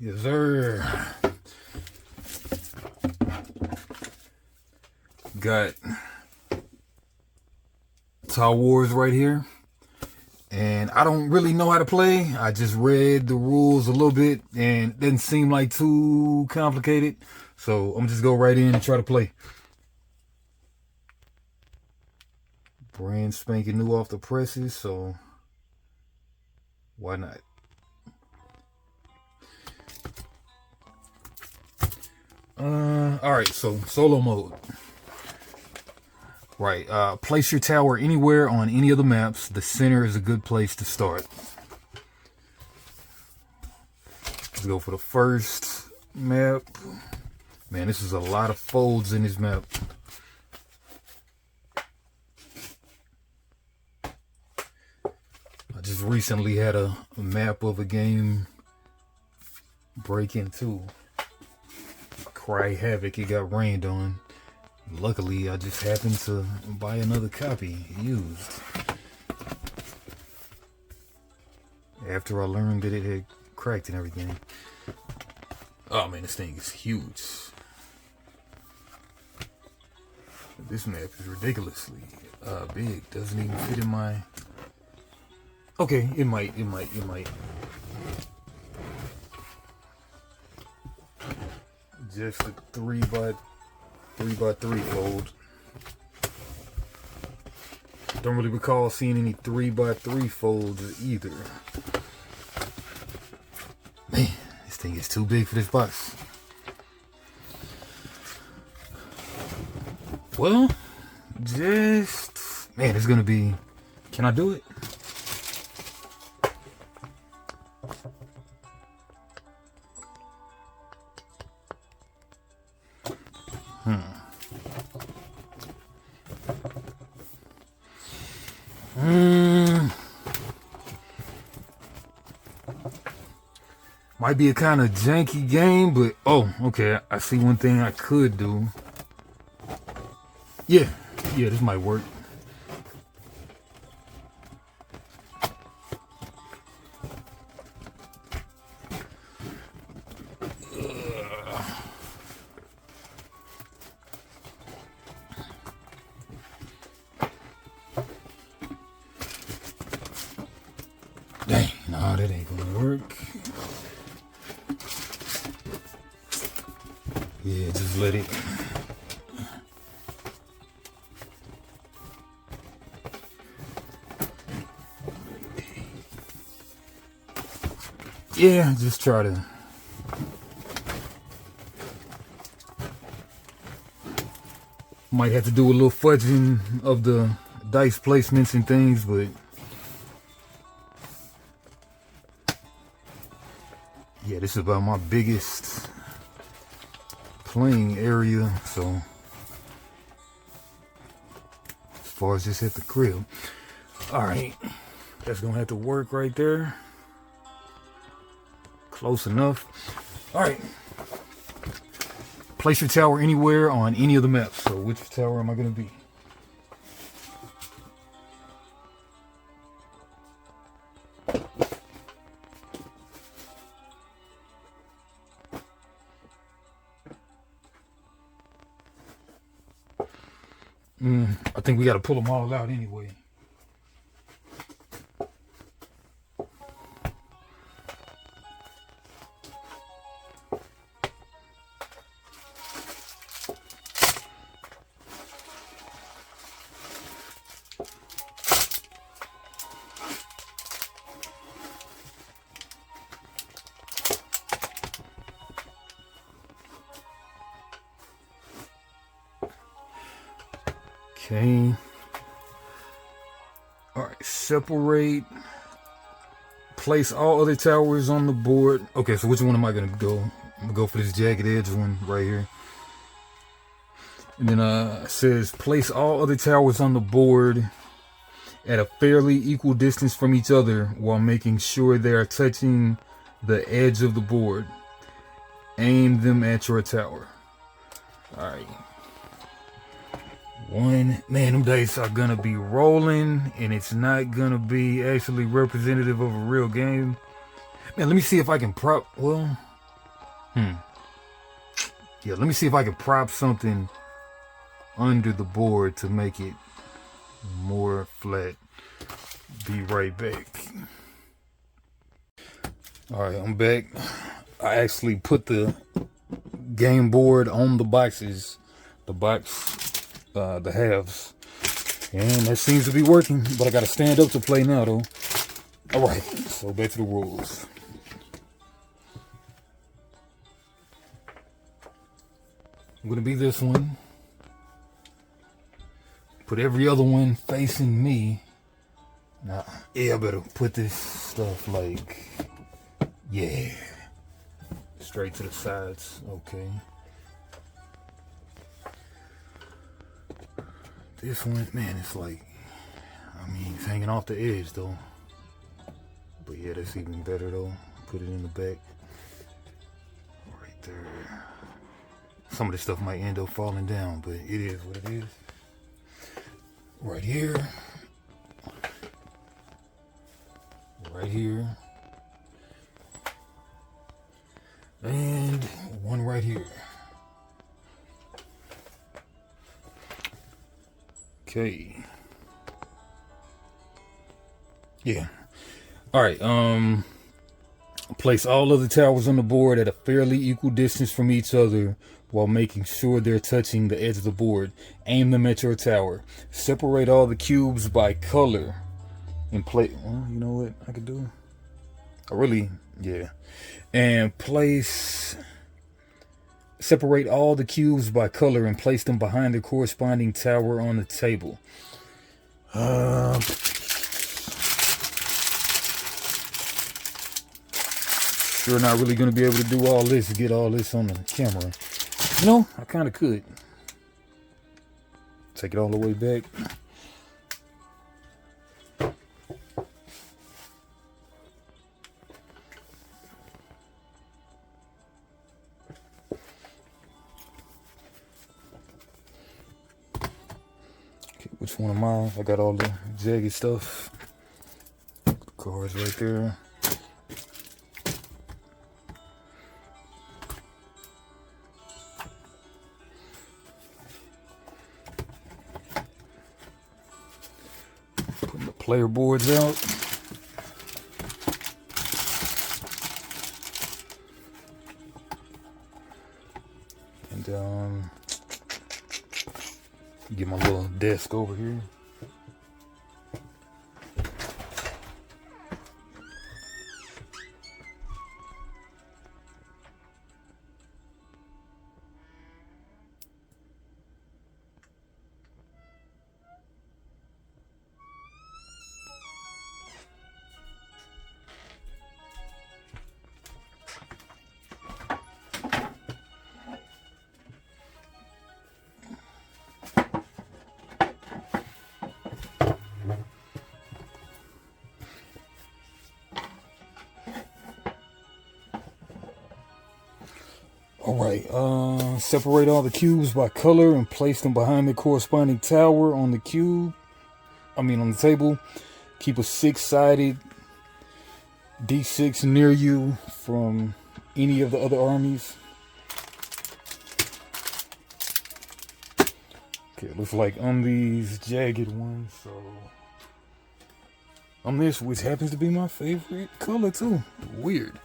Yes, sir. Got Tower Wars right here. And I don't really know how to play. I just read the rules a little bit and it didn't seem like too complicated. So I'm just go right in and try to play. Brand spanking new off the presses, so why not? Alright, so solo mode. Right, place your tower anywhere on any of the maps. The center is a good place to start. Let's go for the first map. Man, this is a lot of folds in this map. I just recently had a map of a game break into. Cry Havoc, it got rained on. Luckily, I just happened to buy another copy, used. After I learned that it had cracked and everything. Oh man, this thing is huge. This map is ridiculously big. Doesn't even fit in my... Okay, it might. Just a 3x3 fold. Don't really recall seeing any 3x3 folds either. Man, this thing is too big for this box. Well, just... Man, it's gonna be... Can I do it? Might be a kind of janky game, but oh, okay. I see one thing I could do. Yeah, this might work. Dang, no, that ain't gonna work. Yeah, just let it. Yeah, just try to. Might have to do a little fudging of the dice placements and things, but yeah, this is about my biggest playing area, so as far as just at the crib. Alright, that's gonna have to work right there. Close enough. Alright, place your tower anywhere on any of the maps. So which tower am I gonna be? I think we got to pull them all out anyway. Okay. Alright, separate. Place all other towers on the board. Okay, so which one am I gonna go? I'm gonna go for this jagged edge one right here. And then it says place all other towers on the board at a fairly equal distance from each other while making sure they are touching the edge of the board. Aim them at your tower. Alright. Man, them dice are gonna be rolling, and it's not gonna be actually representative of a real game. Man, let me see if I can well, Yeah, let me see if I can prop something under the board to make it more flat. Be right back. All right, I'm back. I actually put the game board on the boxes, the halves, and that seems to be working. But I gotta stand up to play now, though. All right, so back to the rules. I'm gonna be this one. Put every other one facing me. Now, yeah, I better put this stuff like, yeah, straight to the sides. Okay. This one, man, it's like, I mean, it's hanging off the edge though. But yeah, that's even better though. Put it in the back. Right there. Some of this stuff might end up falling down, but it is what it is. Right here. Right here. And one right here. Okay. Yeah. All right. Place all of the towers on the board at a fairly equal distance from each other while making sure they're touching the edge of the board. Aim them at your tower. Separate all the cubes by color and place. Well, you know what I could do? Yeah. And separate all the cubes by color and place them behind the corresponding tower on the table. Sure, not really going to be able to do all this, get all this on the camera. You know, I kind of could. Take it all the way back. Okay, which one am I? I got all the jagged stuff. Cards right there. Putting the player boards out. And get my little desk over here. Alright, separate all the cubes by color and place them behind the corresponding tower on the on the table. Keep a 6-sided D6 near you from any of the other armies. Okay, it looks like on these jagged ones, so on this, which happens to be my favorite color too. Weird.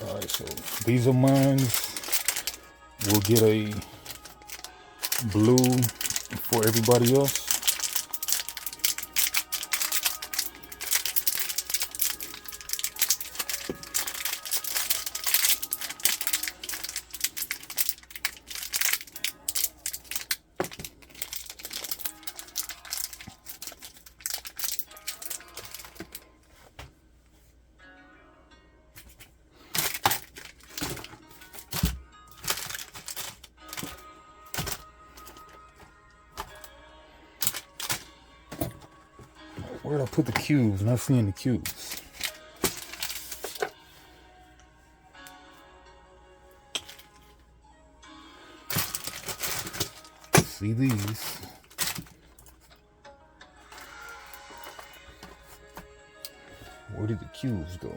Alright, so these are mine. We'll get a blue for everybody else. Where did I put the cubes? Not seeing the cubes. See these. Where did the cubes go?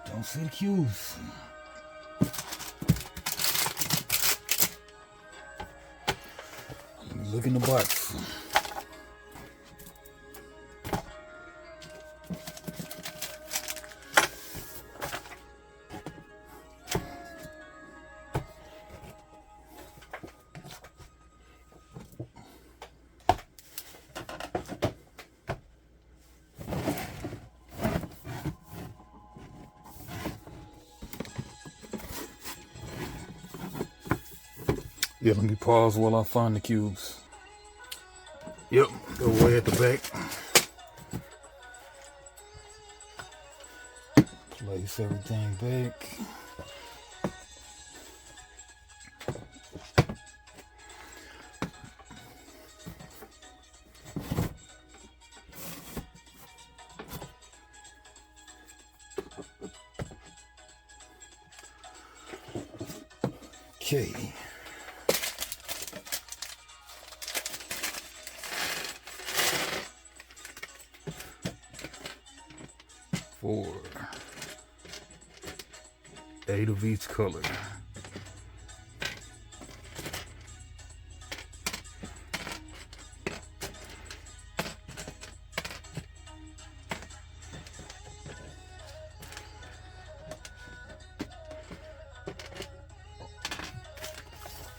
Don't see the cubes. Let me look in the box. Yeah, let me pause while I find the cubes. Yep, go way at the back. Place everything back. Okay. Four. 8 of each color.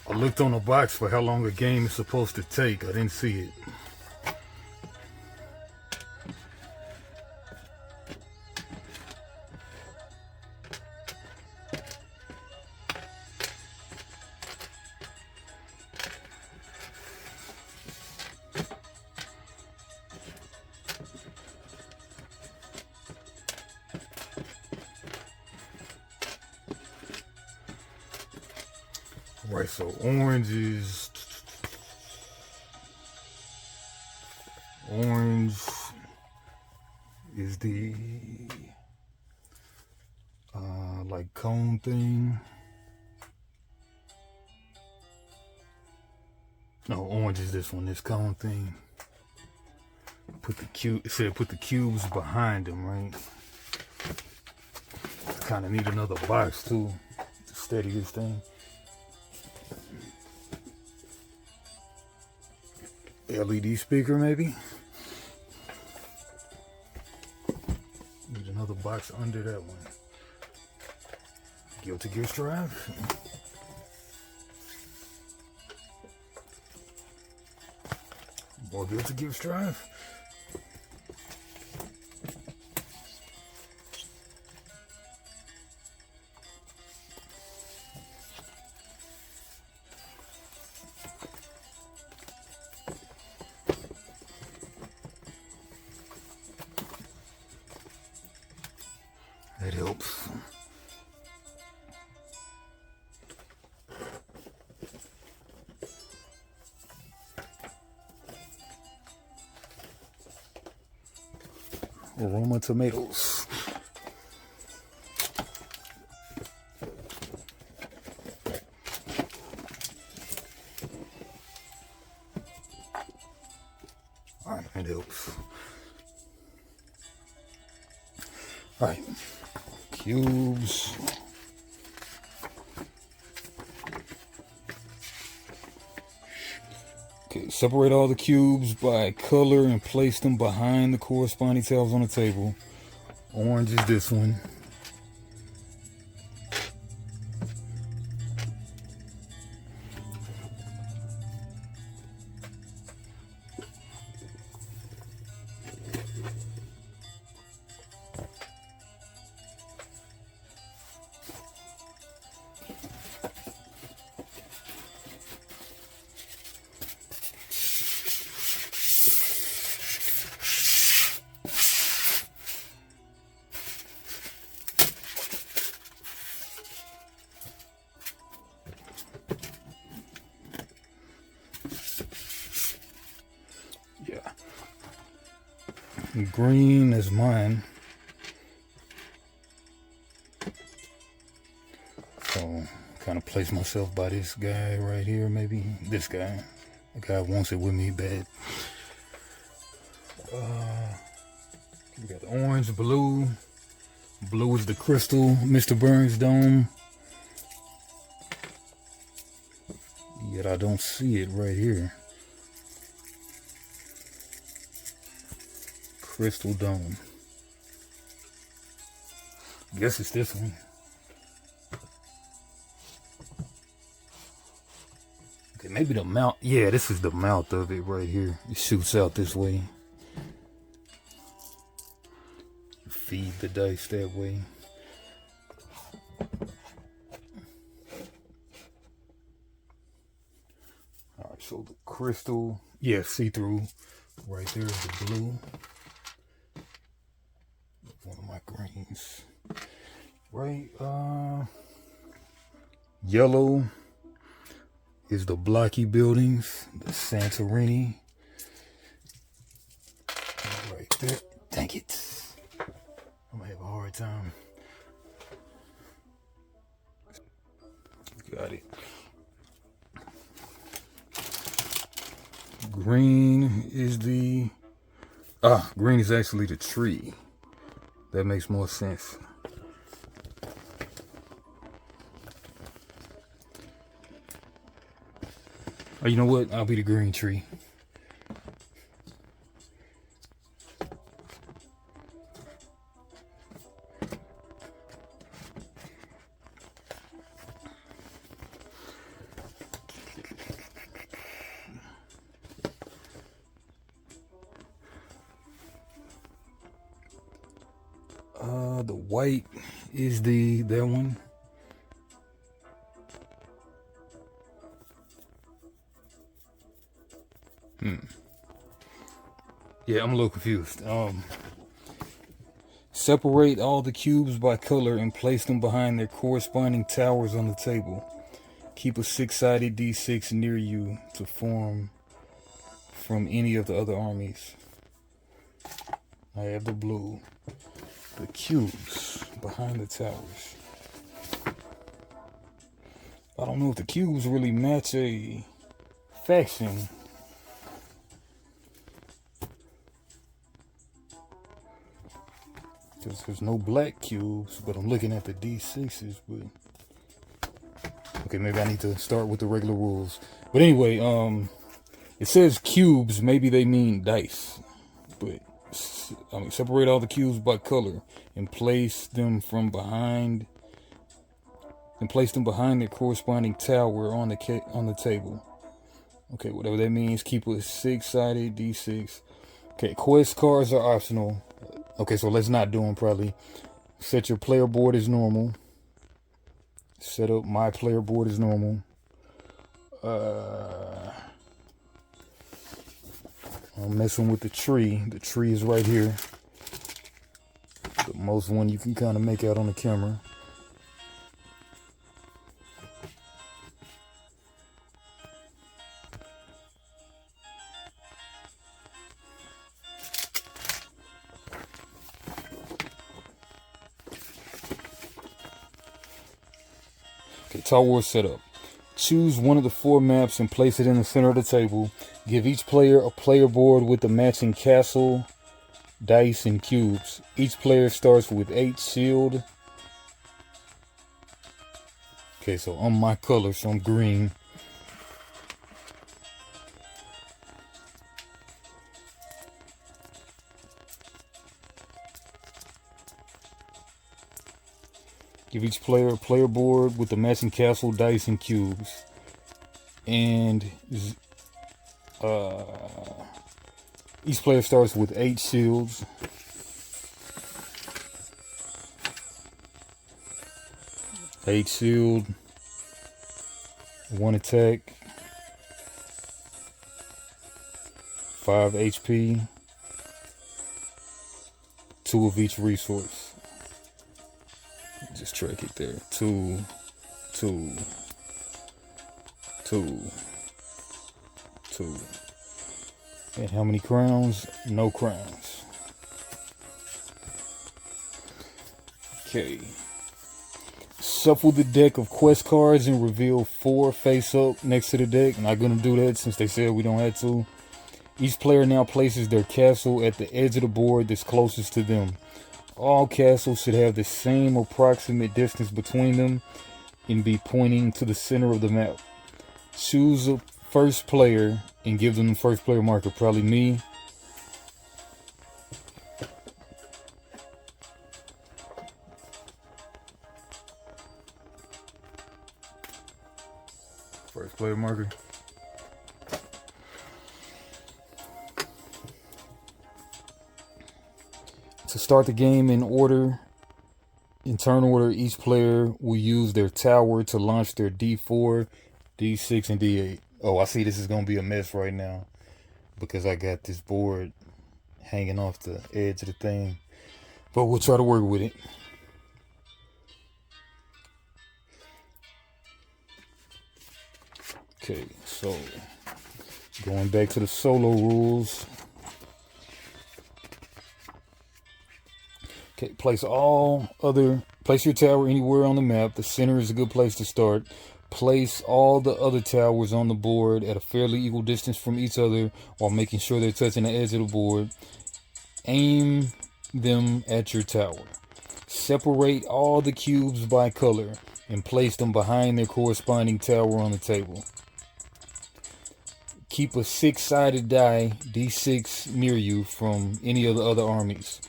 I looked on the box for how long a game is supposed to take. I didn't see it. Right, so orange is the like cone thing. No, orange is this one, this cone thing. Put the it said put the cubes behind them, right? Kind of need another box too to steady this thing. LED speaker maybe. Need another box under that one. Guilty Gear drive. More Guilty Gear drive. That helps. Aroma tomatoes. All right, that helps. All right. Cubes. Okay, separate all the cubes by color and place them behind the corresponding tiles on the table. Orange is this one. Yeah. Green is mine. So kind of place myself by this guy right here, maybe this guy. The guy wants it with me bad. We got the orange, blue. Blue is the crystal, Mr. Burns dome. Yet I don't see it right here. Crystal dome. Guess it's this one. Okay, maybe the mouth. Yeah, this is the mouth of it right here. It shoots out this way. Feed the dice that way. Alright, so the crystal. Yeah, see-through. Right there is the blue. One of my greens. Right, yellow is the blocky buildings, the Santorini. Right there. Dang it. I'm gonna have a hard time. Got it. Green is the... green is actually the tree. That makes more sense. Oh, you know what? I'll be the green tree. The white is that one. Yeah, I'm a little confused. Separate all the cubes by color and place them behind their corresponding towers on the table. Keep a 6-sided D6 near you to form from any of the other armies. I have the blue. The cubes behind the towers. I don't know if the cubes really match a faction. Because there's no black cubes, but I'm looking at the D6s, but... Okay, maybe I need to start with the regular rules. But anyway, it says cubes, maybe they mean dice. But, I mean, separate all the cubes by color and place them from behind... And place them behind their corresponding tower on the table. Okay, whatever that means. Keep a 6-sided D6. Okay, quest cards are optional. Okay, so let's not do them probably. Set your player board as normal. Set up my player board as normal. I'm messing with the tree. The tree is right here. The most one you can kind of make out on the camera. Okay, tower setup. Choose one of the 4 maps and place it in the center of the table. Give each player a player board with the matching castle, dice, and cubes. Each player starts with 8 shield. Okay, so I'm my color, so I'm green. Give each player a player board with the matching castle, dice, and cubes. And each player starts with 8 shields. Eight shield, 1 attack, 5 HP, 2 of each resource. Just track it there. 2, 2, 2, 2. And how many crowns? No crowns. Okay. Shuffle the deck of quest cards and reveal 4 face up next to the deck. Not gonna do that since they said we don't have to. Each player now places their castle at the edge of the board that's closest to them. All castles should have the same approximate distance between them and be pointing to the center of the map. Choose a first player and give them the first player marker, probably me. First player marker. To start the game in turn order, each player will use their tower to launch their D4, D6, and D8. Oh, I see this is going to be a mess right now because I got this board hanging off the edge of the thing. But we'll try to work with it. Okay, so going back to the solo rules. Okay, place your tower anywhere on the map. The center is a good place to start. Place all the other towers on the board at a fairly equal distance from each other while making sure they're touching the edge of the board. Aim them at your tower. Separate all the cubes by color and place them behind their corresponding tower on the table. Keep a 6-sided die, D6, near you from any of the other armies.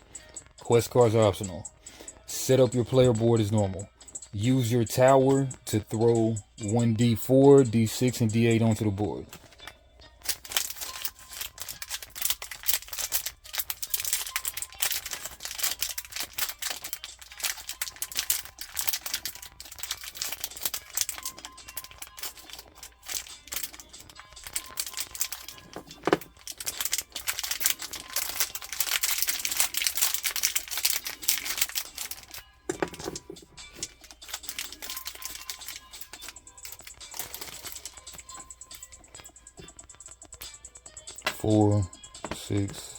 Quest cards are optional. Set up your player board as normal. Use your tower to throw 1d4, d6, and d8 onto the board. Four, 6.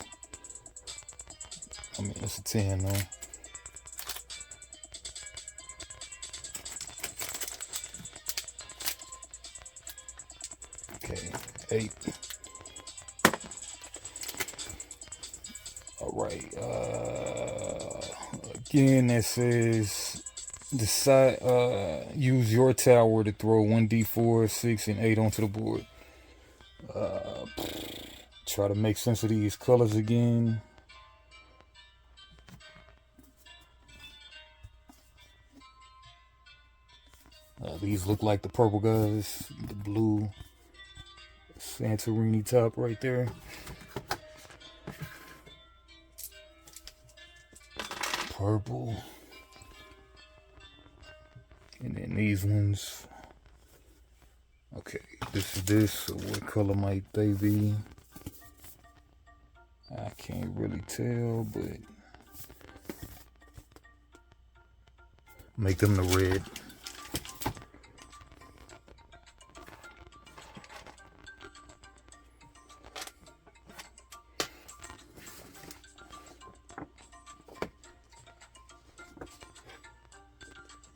I mean, that's a 10, though. Okay, 8. All right. Again, that says decide. Use your tower to throw 1d4, 6, and 8 onto the board. Try to make sense of these colors again. These look like the purple guys. The blue Santorini top right there. Purple. And then these ones. Okay, this is this. So what color might they be? I can't really tell, but make them the red.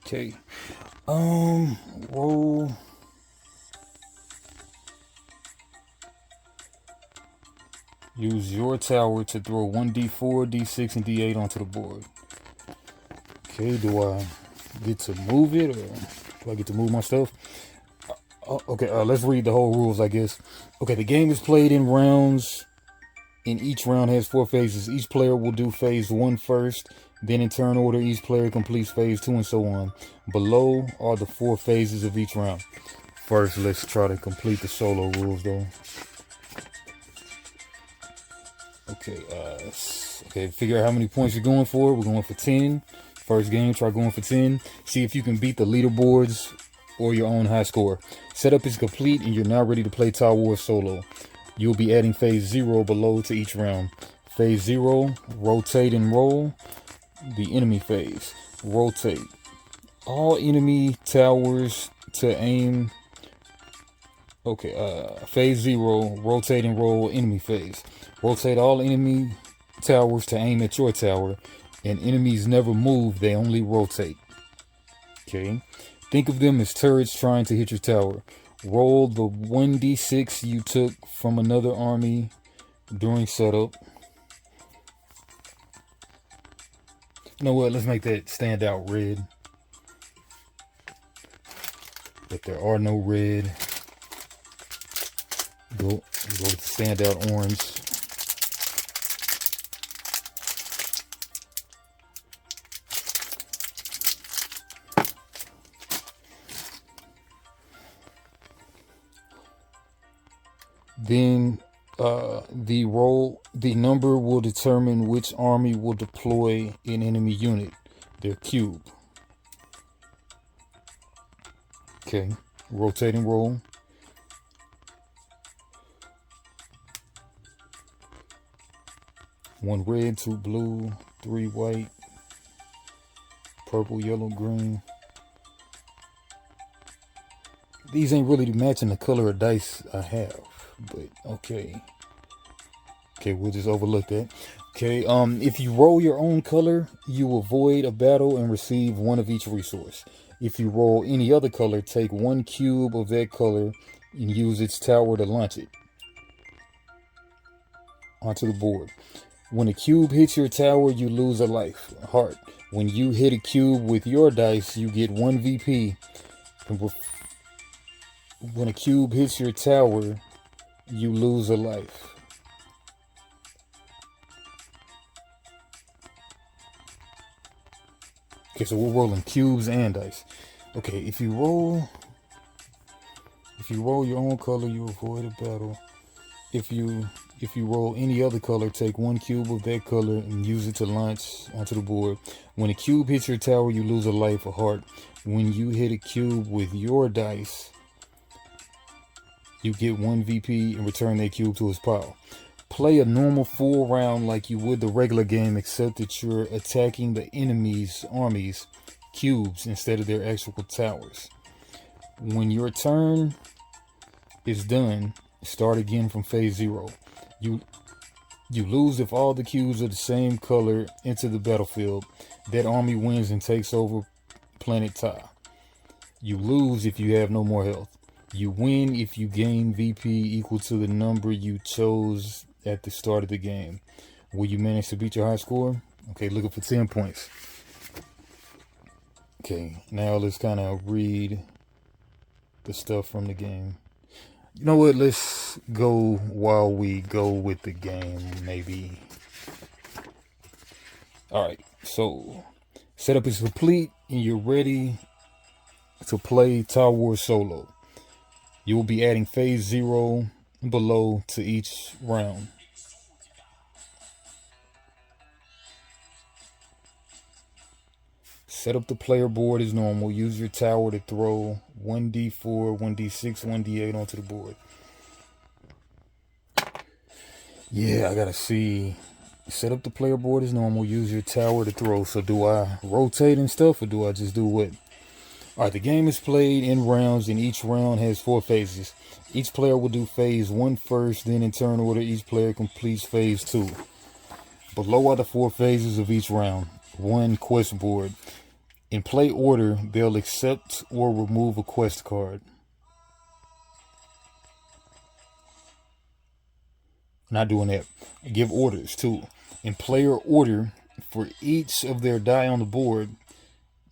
Okay. Roll. Use your tower to throw 1d4, d6, and d8 onto the board. Okay, do I get to move it, or do I get to move my stuff? Okay, let's read the whole rules, I guess. Okay, the game is played in rounds, and each round has 4 phases. Each player will do phase 1 first, then in turn order, each player completes phase 2, and so on. Below are the 4 phases of each round. First, let's try to complete the solo rules, though. Okay, figure out how many points you're going for. We're going for 10. First game, try going for 10. See if you can beat the leaderboards or your own high score. Setup is complete and you're now ready to play Tower War solo. You'll be adding phase 0 below to each round. Phase 0, rotate and roll. The enemy phase, rotate. All enemy towers to aim Okay, phase 0, rotate and roll enemy phase. Rotate all enemy towers to aim at your tower, and enemies never move, they only rotate. Okay, think of them as turrets trying to hit your tower. Roll the 1d6 you took from another army during setup. You know what, let's make that stand out red. But there are no red. Go with the standout orange. Then the number will determine which army will deploy an enemy unit, their cube. Okay, rotate and roll. One red, two blue, three white, purple, yellow, green. These ain't really matching the color of dice I have, but okay. Okay, we'll just overlook that. Okay, if you roll your own color, you avoid a battle and receive one of each resource. If you roll any other color, take one cube of that color and use its tower to launch it onto the board. When a cube hits your tower, you lose a life, a heart. When you hit a cube with your dice, you get 1 VP. When a cube hits your tower, you lose a life. Okay, so we're rolling cubes and dice. Okay, if you roll your own color, you avoid a battle. If you roll any other color, take one cube of that color and use it to launch onto the board. When a cube hits your tower, you lose a life, a heart. When you hit a cube with your dice, you get 1 VP and return that cube to its pile. Play a normal full round like you would the regular game, except that you're attacking the enemy's armies, cubes, instead of their actual towers. When your turn is done, start again from phase 0. You lose if all the cubes are the same color enter the battlefield. That army wins and takes over planet Ta. You lose if you have no more health. You win if you gain VP equal to the number you chose at the start of the game. Will you manage to beat your high score? Okay, looking for 10 points. Okay, now let's kind of read the stuff from the game. You know what? Let's go while we go with the game, maybe. Alright, so setup is complete and you're ready to play Tower War Solo. You will be adding phase 0 below to each round. Set up the player board as normal. Use your tower to throw 1d4, 1d6, 1d8 onto the board. Yeah, I gotta see. Set up the player board as normal. Use your tower to throw. So do I rotate and stuff, or do I just do what? Alright, the game is played in rounds, and each round has 4 phases. Each player will do phase 1 first, then in turn order, each player completes phase 2. Below are the 4 phases of each round. 1 quest board. In play order, they'll accept or remove a quest card. Not doing that. Give orders too. In player order, for each of their die on the board,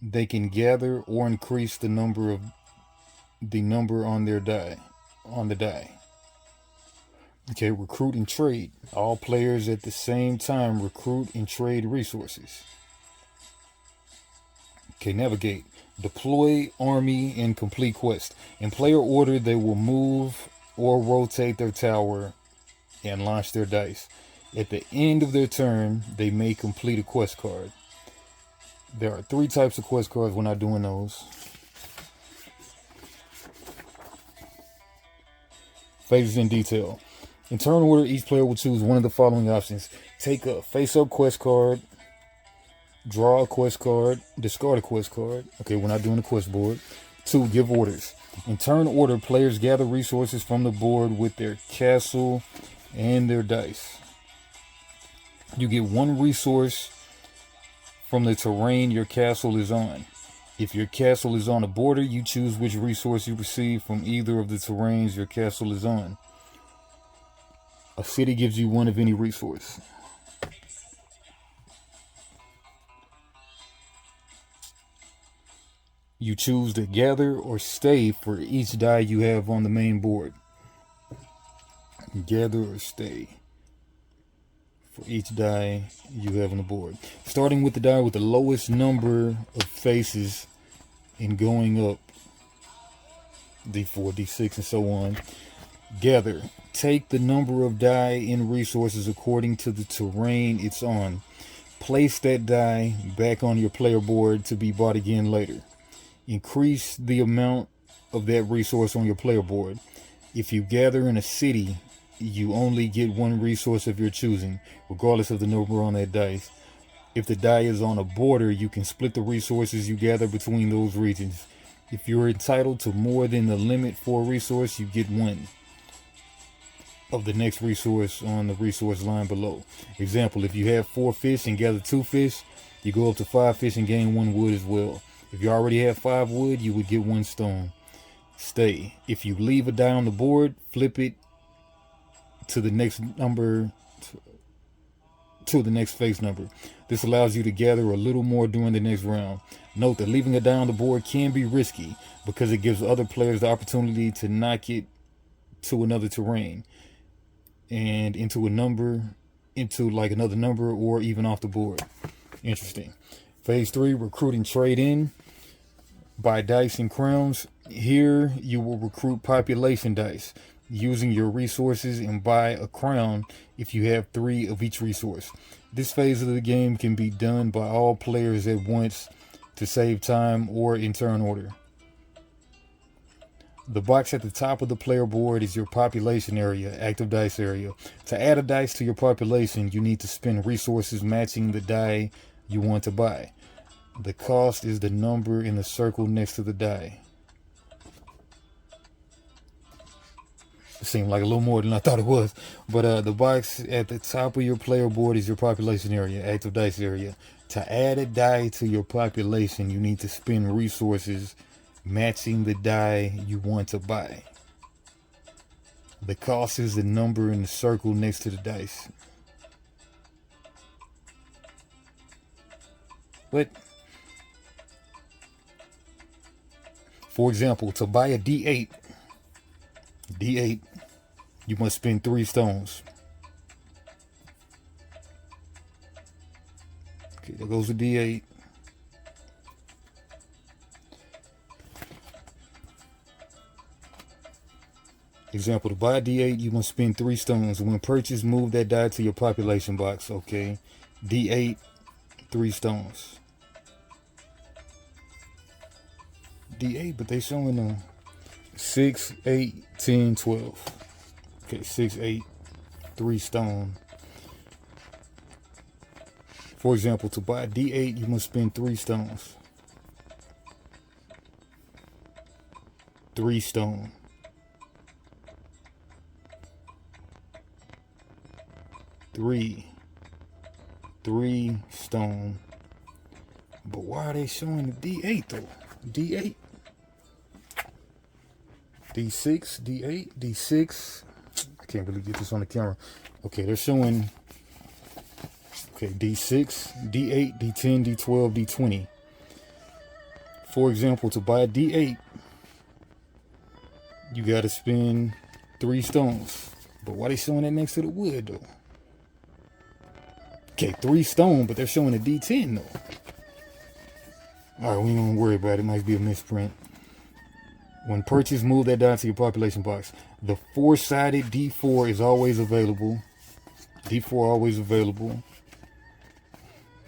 they can gather or increase the number on their die, on the die. Okay, recruit and trade. All players at the same time recruit and trade resources. Okay, navigate. Deploy army and complete quest. In player order, they will move or rotate their tower and launch their dice. At the end of their turn, they may complete a quest card. There are 3 types of quest cards. We're not doing those. Phases in detail. In turn order, each player will choose one of the following options. Take a face-up quest card, draw a quest card, discard a quest card. Okay, we're not doing the quest board. 2, give orders. In turn order, players gather resources from the board with their castle and their dice. You get one resource from the terrain your castle is on. If your castle is on a border, you choose which resource you receive from either of the terrains your castle is on. A city gives you one of any resource. You choose to gather or stay for each die you have on the main board. Gather or stay for each die you have on the board. Starting with the die with the lowest number of faces and going up, D4, D6, and so on. Gather. Take the number of die in resources according to the terrain it's on. Place that die back on your player board to be bought again later. Increase the amount of that resource on your player board. If you gather in a city, you only get one resource of your choosing, regardless of the number on that dice. If the die is on a border, you can split the resources you gather between those regions. If you're entitled to more than the limit for a resource, you get one of the next resource on the resource line below. Example, if you have 4 fish and gather 2 fish, you go up to 5 fish and gain 1 wood as well. If you already have 5 wood, you would get 1 stone. Stay. If you leave a die on the board, flip it to the next number, to the next face number. This allows you to gather a little more during the next round. Note that leaving a die on the board can be risky because it gives other players the opportunity to knock it to another terrain and into like another number or even off the board. Interesting. Phase 3, recruit and trade in. Buy dice and crowns. Here you will recruit population dice using your resources and buy a crown if you have 3 of each resource. This phase of the game can be done by all players at once to save time or in turn order. The box at the top of the player board is your population area, active dice area. To add a dice to your population, you need to spend resources matching the die you want to buy. The cost is the number in the circle next to the die. It seemed like a little more than I thought it was. But the box at the top of your player board is your population area, active dice area. To add a die to your population, you need to spend resources matching the die you want to buy. The cost is the number in the circle next to the dice. But for example, to buy a D8, you must spend 3 stones. Okay, there goes the D8. Example, to buy a D8, you must spend 3 stones. When purchased, move that die to your population box. Okay, D8, 3 stones. D8, but they showing them 6, 8, 10, 12. Okay, 6, 8, 3 stone. For example, to buy a D8, you must spend 3 stones. 3 stone. 3 stone. But why are they showing the D8 though? D8. D6, D8, D6. I can't really get this on the camera. Okay, they're showing, okay, D6, D8, D10, D12, D20. For example, to buy a D8, you got to spend 3 stones. But why are they showing that next to the wood though? Okay, 3 stone, but they're showing a D10 though. All right, we ain't gonna worry about it. It might be a misprint. When purchased, move that die to your population box. The 4-sided D4 is always available. D4 always available.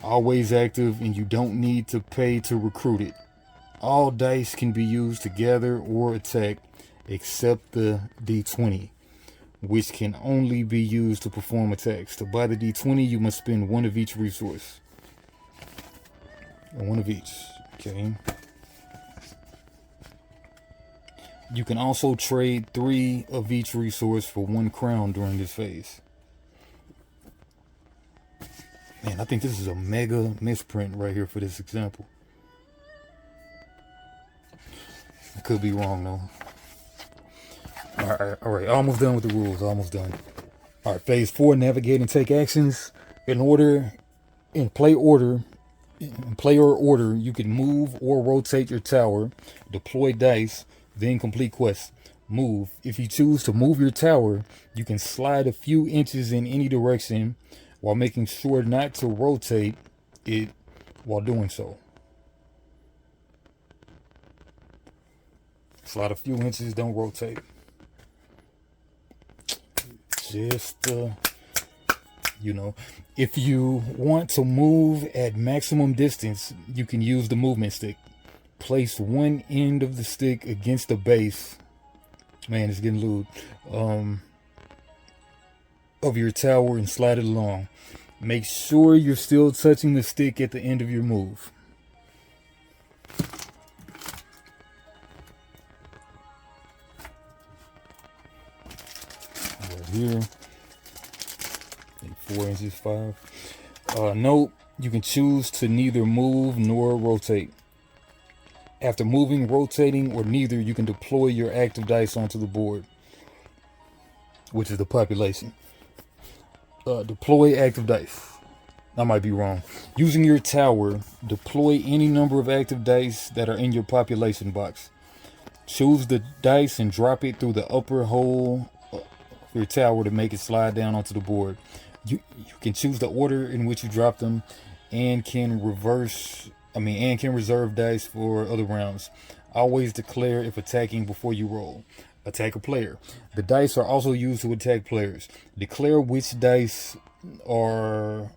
Always active, and you don't need to pay to recruit it. All dice can be used to gather or attack, except the D20, which can only be used to perform attacks. To buy the D20, you must spend 1 of each resource. 1 of each. Okay. You can also trade 3 of each resource for 1 crown during this phase. Man, I think this is a mega misprint right here for this example. I could be wrong though. Alright, almost done with the rules, almost done. Alright, phase 4, navigate and take actions. In player order, you can move or rotate your tower, deploy dice, then complete quests. Move. If you choose to move your tower, you can slide a few inches in any direction while making sure not to rotate it while doing so. Slide a few inches, don't rotate. Just, you know, if you want to move at maximum distance, you can use the movement stick. Place one end of the stick against the base. Man, it's getting lewd. Of your tower and slide it along. Make sure you're still touching the stick at the end of your move. Right here. 4 inches, 5. Note, you can choose to neither move nor rotate. After moving, rotating, or neither, you can deploy your active dice onto the board, which is the population. Deploy active dice. I might be wrong. Using your tower, deploy any number of active dice that are in your population box. Choose the dice and drop it through the upper hole of your tower to make it slide down onto the board. You can choose the order in which you drop them and can reserve dice for other rounds. Always declare if attacking before you roll. Attack a player. The dice are also used to attack players. Declare which die or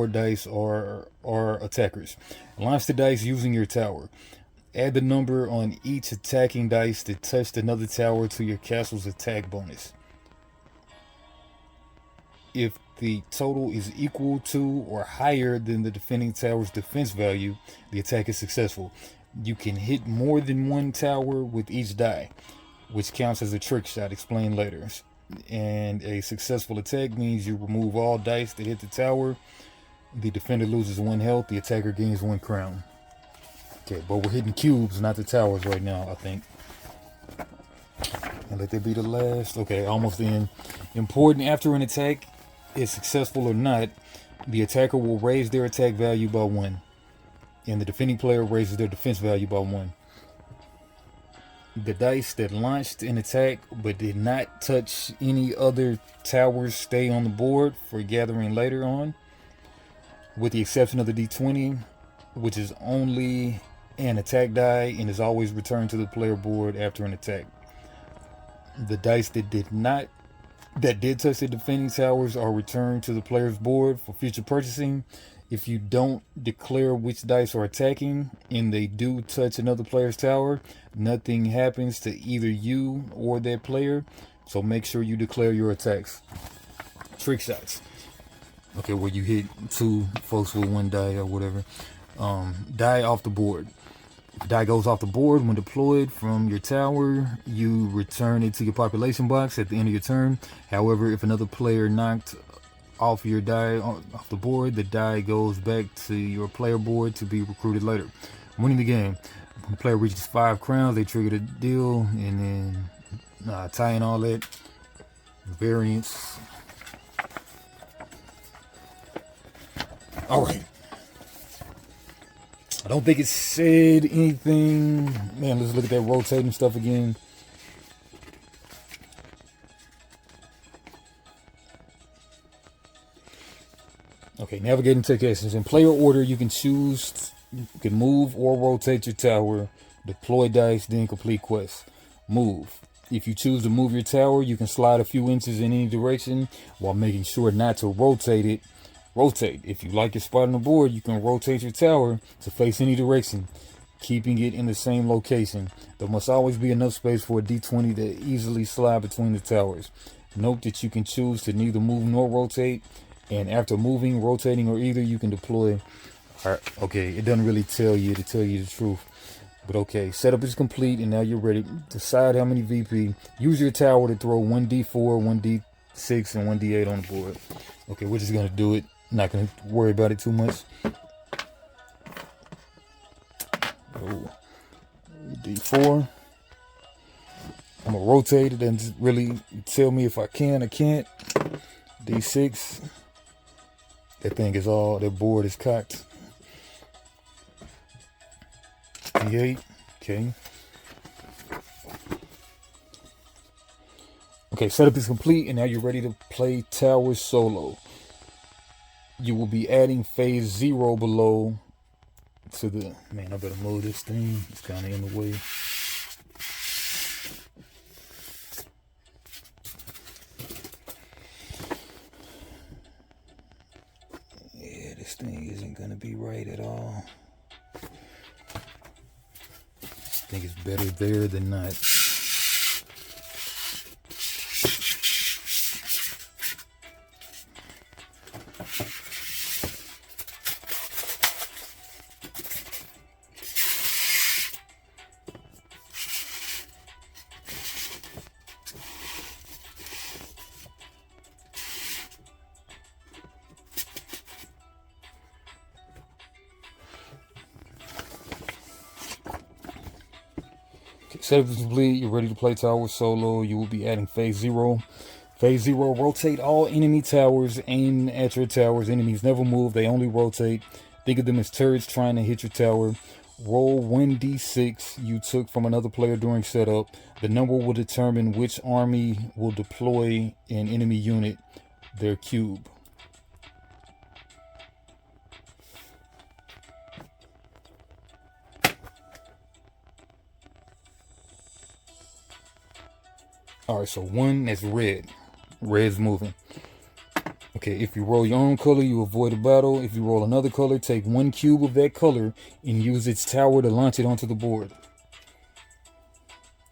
dice are attackers. Launch the dice using your tower. Add the number on each attacking dice that touched another tower to your castle's attack bonus. If the total is equal to or higher than the defending tower's defense value, the attack is successful. You can hit more than one tower with each die, which counts as a trick shot, explained later. And a successful attack means you remove all dice that hit the tower. The defender loses 1 health, the attacker gains 1 crown. Okay, but we're hitting cubes, not the towers right now, I think. And let that be the last. Okay, almost in. Important, after an attack is successful or not, the attacker will raise their attack value by 1. And the defending player raises their defense value by 1. The dice that launched an attack but did not touch any other towers stay on the board for gathering later on, with the exception of the D20, which is only an attack die and is always returned to the player board after an attack. The dice that did touch the defending towers are returned to the player's board for future purchasing. If you don't declare which dice are attacking and they do touch another player's tower, nothing happens to either you or that player. So make sure you declare your attacks. Trick shots. Okay, where you hit 2 folks with 1 die or whatever. Die off the board. If die goes off the board when deployed from your tower, you return it to your population box at the end of your turn. However, if another player knocked off your die off the board, the die goes back to your player board to be recruited later. Winning the game. When the player reaches 5 crowns, they trigger the deal, and then tying all that. Variance. Alright. I don't think it said anything. Man, let's look at that rotating stuff again. Okay, navigate and take actions. In player order, you can move or rotate your tower, deploy dice, then complete quests. Move. If you choose to move your tower, you can slide a few inches in any direction while making sure not to rotate it. Rotate. If you like your spot on the board, you can rotate your tower to face any direction, keeping it in the same location. There must always be enough space for a D20 to easily slide between the towers. Note that you can choose to neither move nor rotate, and after moving, rotating, or either, you can deploy. Okay, it doesn't really tell you, to tell you the truth. But okay, setup is complete, and now you're ready. Decide how many VP. Use your tower to throw 1d4, 1d6, and 1d8 on the board. Okay, we're just gonna do it. Not gonna worry about it too much. Oh, d4. I'm gonna rotate it and just really tell me if I can or can't. d6. That thing is all. That board is cocked. d8. Okay. Okay, setup is complete, and now you're ready to play Tower solo. You will be adding phase 0 below to the... Man, I better move this thing. It's kind of in the way. Yeah, this thing isn't going to be right at all. I think it's better there than not. Setup is complete. You're ready to play Tower solo. You will be adding phase 0. Phase 0, rotate all enemy towers. Aim at your towers. Enemies never move. They only rotate. Think of them as turrets trying to hit your tower. Roll 1d6 you took from another player during setup. The number will determine which army will deploy an enemy unit, their cube. Alright, so 1 is red. Red's moving. Okay, if you roll your own color, you avoid a battle. If you roll another color, take 1 cube of that color and use its tower to launch it onto the board.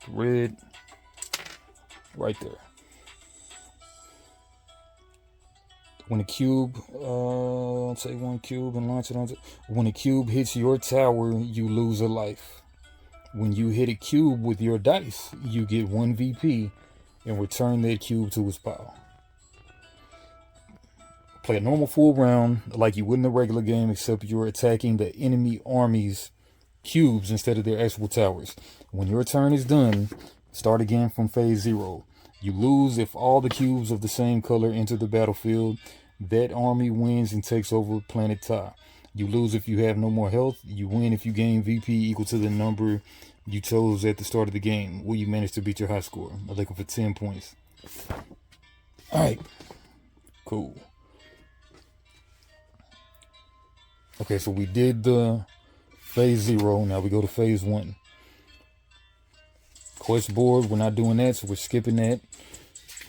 Red. Right there. When a cube, take 1 cube and launch it onto... When a cube hits your tower, you lose a life. When you hit a cube with your dice, you get 1 VP and return that cube to its pile. Play a normal full round like you would in a regular game, except you're attacking the enemy army's cubes instead of their actual towers. When your turn is done, start again from phase 0. You lose if all the cubes of the same color enter the battlefield. That army wins and takes over planet Ta. You lose if you have no more health. You win if you gain VP equal to the number you chose at the start of the game. Will you manage to beat your high score? I'm looking for 10 points. Alright. Cool. Okay, so we did the phase 0. Now we go to phase 1. Quest board, we're not doing that, so we're skipping that.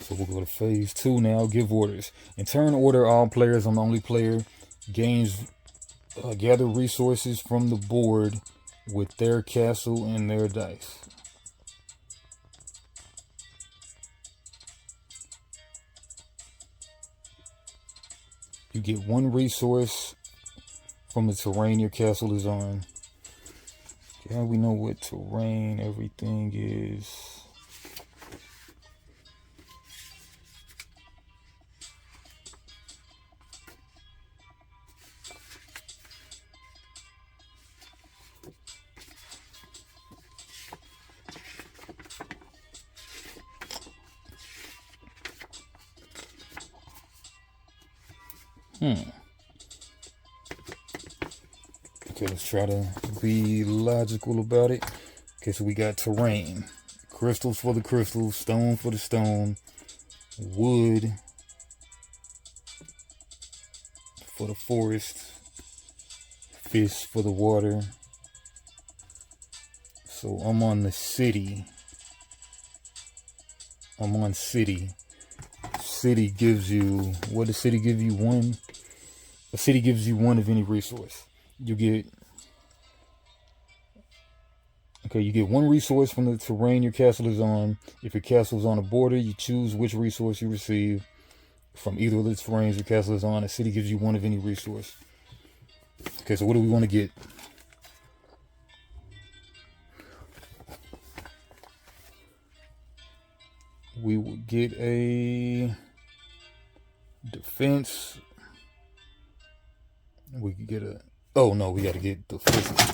So we'll go to phase 2 now. Give orders. In turn order, all players. I'm the only player. Gains... gather resources from the board with their castle and their dice. You get 1 resource from the terrain your castle is on. Yeah, we know what terrain everything is. Okay, let's try to be logical about it. Okay, so we got terrain. Crystals for the crystals, stone for the stone, wood for the forest, fish for the water. So I'm on the city. I'm on city. City gives you, what does city give you? 1? A city gives you 1 of any resource. You get, okay, you get 1 resource from the terrain your castle is on. If your castle is on a border, you choose which resource you receive from either of the terrains your castle is on. A city gives you 1 of any resource. Okay, so what do we want to get? we will get a defense. We could get a... Oh, no, we got to get the physical.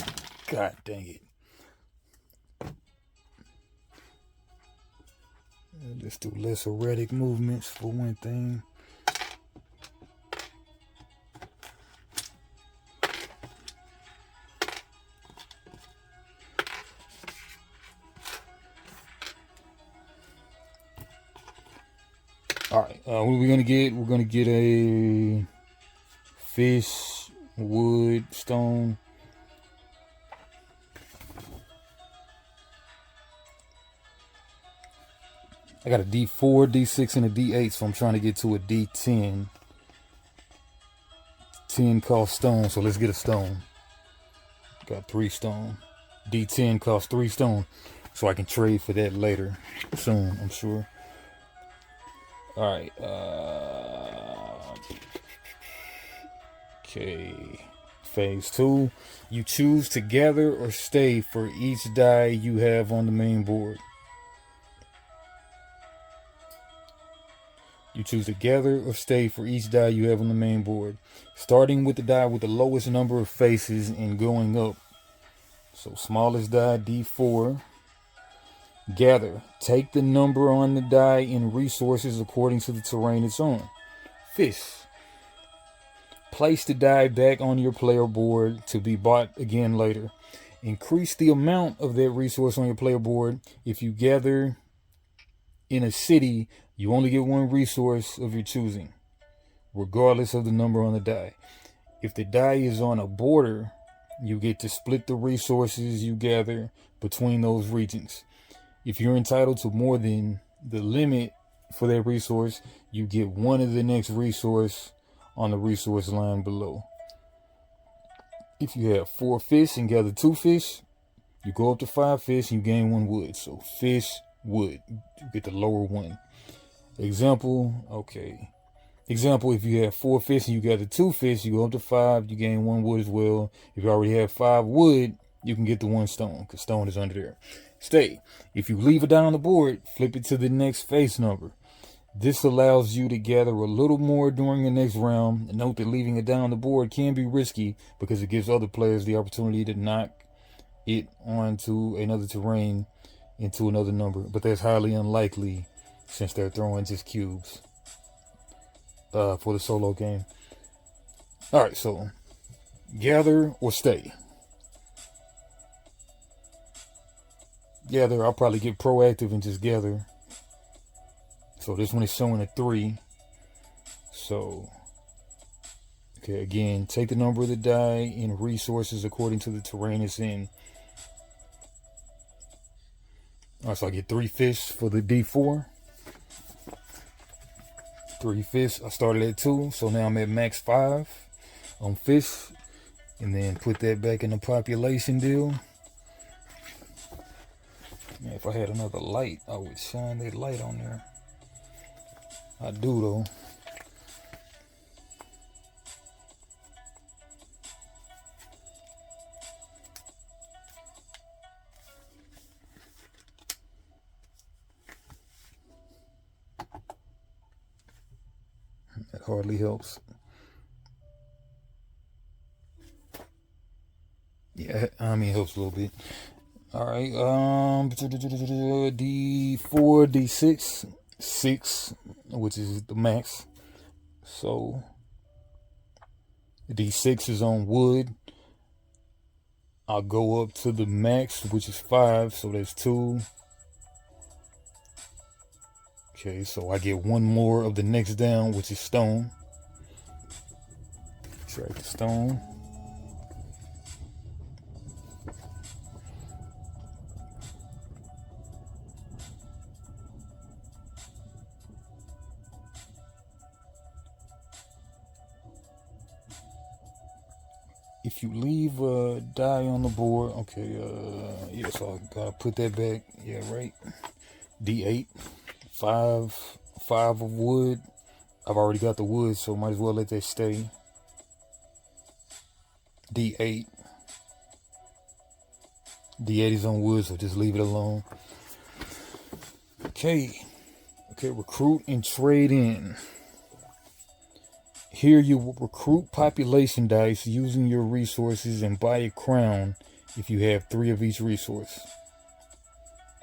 God dang it. Let's do less erratic movements for one thing. All right, what are we gonna get? We're gonna get a fish, wood, stone. I got a D4, D6, and a D8, so I'm trying to get to a D10. 10 costs stone, so let's get a stone. Got 3 stone. D10 costs 3 stone, so I can trade for that later, soon, I'm sure. All right. Okay. Phase 2. You choose to gather or stay for each die you have on the main board. You choose to gather or stay for each die you have on the main board, starting with the die with the lowest number of faces and going up. So smallest die, D4. Gather. Take the number on the die in resources according to the terrain it's on. Fish. Place the die back on your player board to be bought again later. Increase the amount of that resource on your player board. If you gather in a city, you only get 1 resource of your choosing, regardless of the number on the die. If the die is on a border, you get to split the resources you gather between those regions. If you're entitled to more than the limit for that resource, you get 1 of the next resource on the resource line below. If you have 4 fish and gather 2 fish, you go up to 5 fish and you gain 1 wood. So fish, wood, you get the lower one. Example, okay. Example, if you have 4 fish and you gather 2 fish, you go up to 5, you gain 1 wood as well. If you already have 5 wood, you can get the 1 stone, because stone is under there. Stay. If you leave it down on the board, flip it to the next face number. This allows you to gather a little more during the next round. And note that leaving it down on the board can be risky because it gives other players the opportunity to knock it onto another terrain into another number. But that's highly unlikely since they're throwing just cubes for the solo game. All right, so gather or stay. Gather, I'll probably get proactive and just gather. So this one is showing a 3. So, okay, again, take the number of the die in resources according to the terrain it's in. All right, so I get 3 fish for the D4. 3 fish. I started at 2, so now I'm at max 5 on fish. And then put that back in the population deal. Man, if I had another light, I would shine that light on there. I do though. That hardly helps. Yeah, I mean, it helps a little bit. All right, D4, D6, 6, which is the max. So D6 is on wood. I'll go up to the max, which is 5, so that's 2. Okay, so I get 1 more of the next down, which is stone. Track the stone. If you leave a die on the board, okay, yeah, so I gotta put that back. Yeah, right. D8, 5 of wood. I've already got the wood, so might as well let that stay. D8. D8 is on wood, so just leave it alone. Okay. Okay, recruit and trade in. Here you will recruit population dice using your resources and buy a crown if you have 3 of each resource.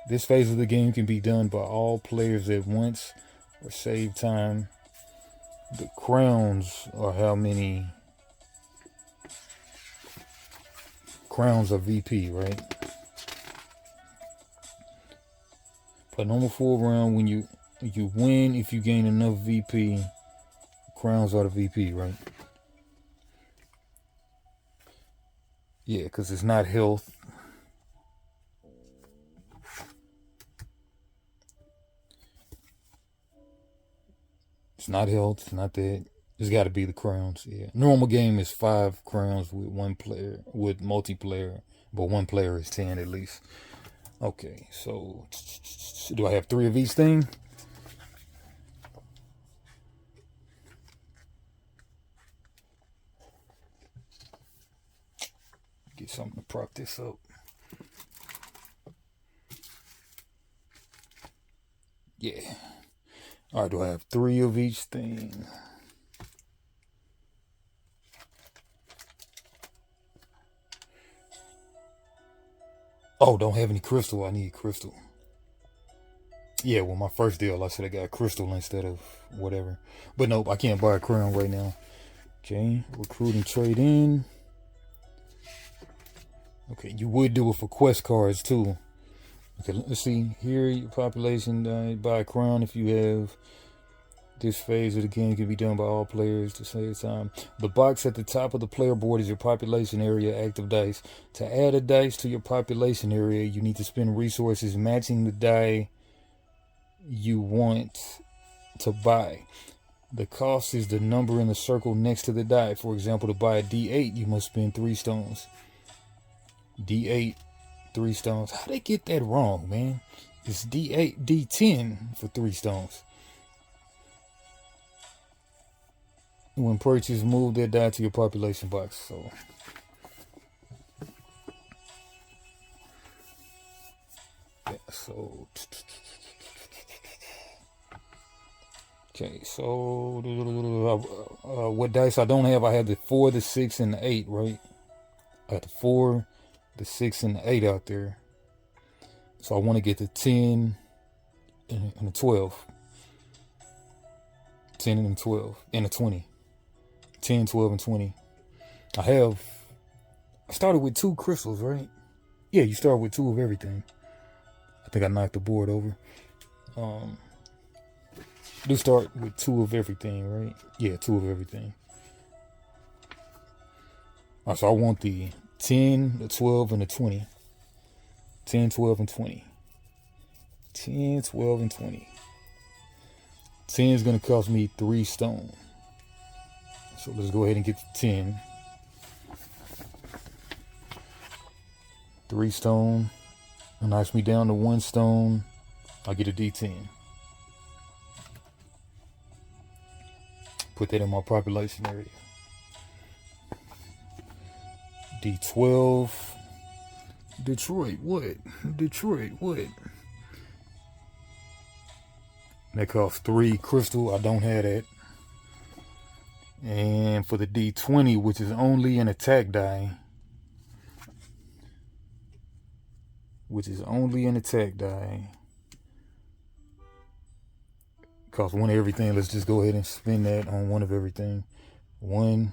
This phase of the game can be done by all players at once or save time. The crowns are how many crowns are VP, right? Play normal full round. When you win if you gain enough VP. Crowns are the VP, right? Yeah, because it's not health. It's not health. It's not that. It's got to be the crowns. Yeah. Normal game is 5 crowns with 1 player, with multiplayer, but 1 player is 10 at least. Okay, so do I have 3 of each thing? Get something to prop this up. Yeah. All right, do I have 3 of each thing? Oh, don't have any crystal. I need crystal. Yeah, well, my first deal, I should have got crystal instead of whatever. But nope, I can't buy a crown right now. Okay, recruit and trade in. Okay, you would do it for quest cards too. Okay, let's see. Here, your population, buy a crown if you have. This phase of the game can be done by all players to save time. The box at the top of the player board is your population area active dice. To add a dice to your population area, you need to spend resources matching the die you want to buy. The cost is the number in the circle next to the die. For example, to buy a D8, you must spend 3 stones. D8, 3 stones. How they get that wrong, man? It's D8, D10 for 3 stones. When purchased, move that die to your population box. So, yeah, so okay, so what dice I don't have? I have the 4, the 6, and the 8, right? I got the 4, the 6, and the 8 out there. So I want to get the 10 and the 12. 10 and 12 and the 20. 10, 12, and 20. I started with 2 crystals, right? Yeah, you start with 2 of everything. I think I knocked the board over. Do start with 2 of everything, right? Yeah, 2 of everything. All right, so I want the 10, the 12, and the 20. 10, 12, and 20. 10, 12, and 20. 10 is going to cost me 3 stone. So let's go ahead and get the 10. 3 stone. It knocks me down to 1 stone. I'll get a D10. Put that in my population area. D12. Detroit, what? Detroit, what? That costs 3 crystal. I don't have that. And for the D20, which is only an attack die, costs 1 of everything. Let's just go ahead and spend that on 1 of everything. 1,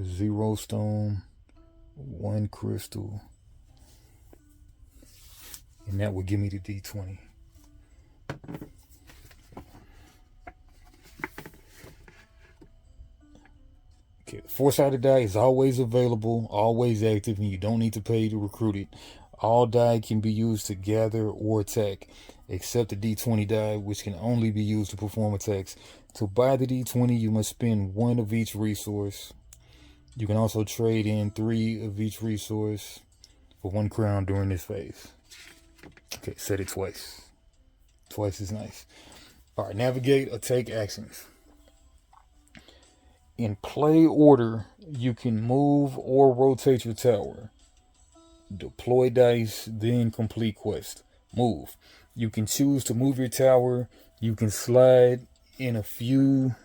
0 stone, 1 crystal, and that would give me the D20. Okay, the 4-sided die is always available, always active, and you don't need to pay to recruit it. All die can be used to gather or attack, except the D20 die, which can only be used to perform attacks. To buy the D20, you must spend 1 of each resource. You can also trade in 3 of each resource for 1 crown during this phase. Okay, set it twice. Twice is nice. All right, navigate or take actions. In play order, you can move or rotate your tower. Deploy dice, then complete quest. Move. You can choose to move your tower. You can slide in a few.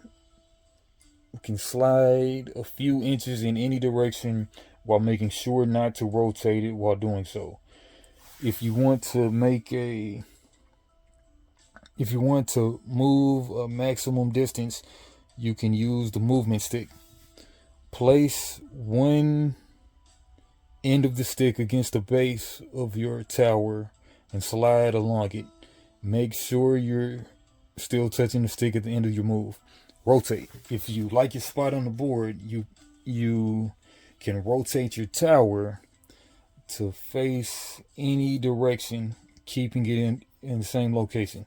You can slide a few inches in any direction while making sure not to rotate it while doing so. If you want to move a maximum distance, you can use the movement stick. Place one end of the stick against the base of your tower and slide along it. Make sure you're still touching the stick at the end of your move. Rotate. If you like your spot on the board, you can rotate your tower to face any direction, keeping it in the same location.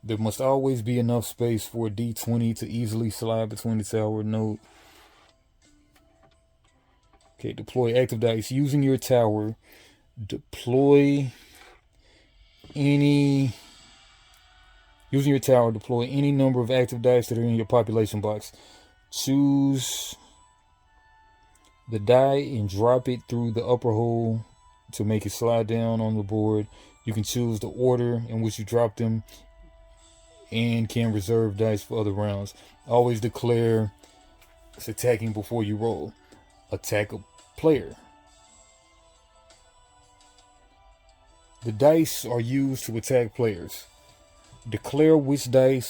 There must always be enough space for a D20 to easily slide between the tower node. Okay, deploy active dice. Using your tower, deploy any number of active dice that are in your population box. Choose the die and drop it through the upper hole to make it slide down on the board. You can choose the order in which you drop them and can reserve dice for other rounds. Always declare it's attacking before you roll. Attack a player. The dice are used to attack players. Declare which die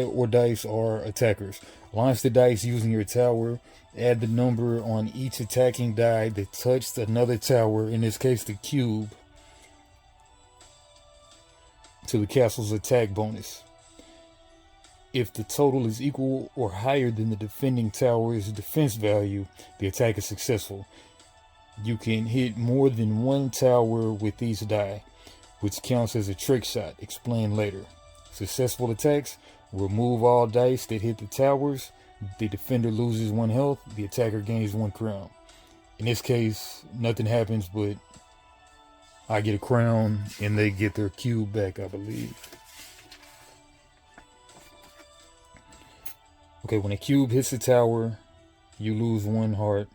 or dice are attackers. Launch the dice using your tower. Add the number on each attacking die that touched another tower, in this case the cube, to the castle's attack bonus. If the total is equal or higher than the defending tower's defense value, the attack is successful. You can hit more than one tower with each die, which counts as a trick shot. Explain later. Successful attacks remove all dice that hit the towers. The defender loses 1 health. The attacker gains 1 crown. In this case, nothing happens, but I get a crown and they get their cube back, I believe. Okay, when a cube hits the tower, you lose 1 heart.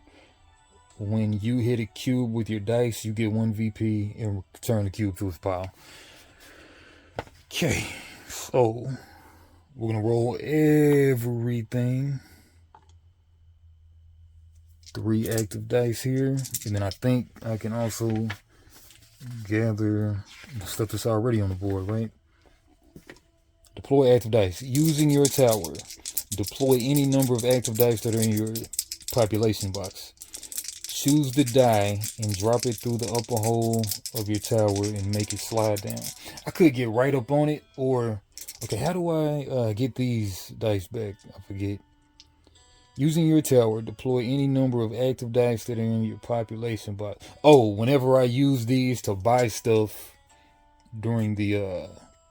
When you hit a cube with your dice, you get 1 VP and return the cube to its pile. Okay, so we're gonna roll everything. 3 active dice here, and then I think I can also gather the stuff that's already on the board, right? Deploy active dice. Using your tower, deploy any number of active dice that are in your population box. Choose the die and drop it through the upper hole of your tower and make it slide down. I could get right up on it, or okay, how do I get these dice back? I forget. Using your tower, deploy any number of active dice that are in your population box. Oh, whenever I use these to buy stuff during the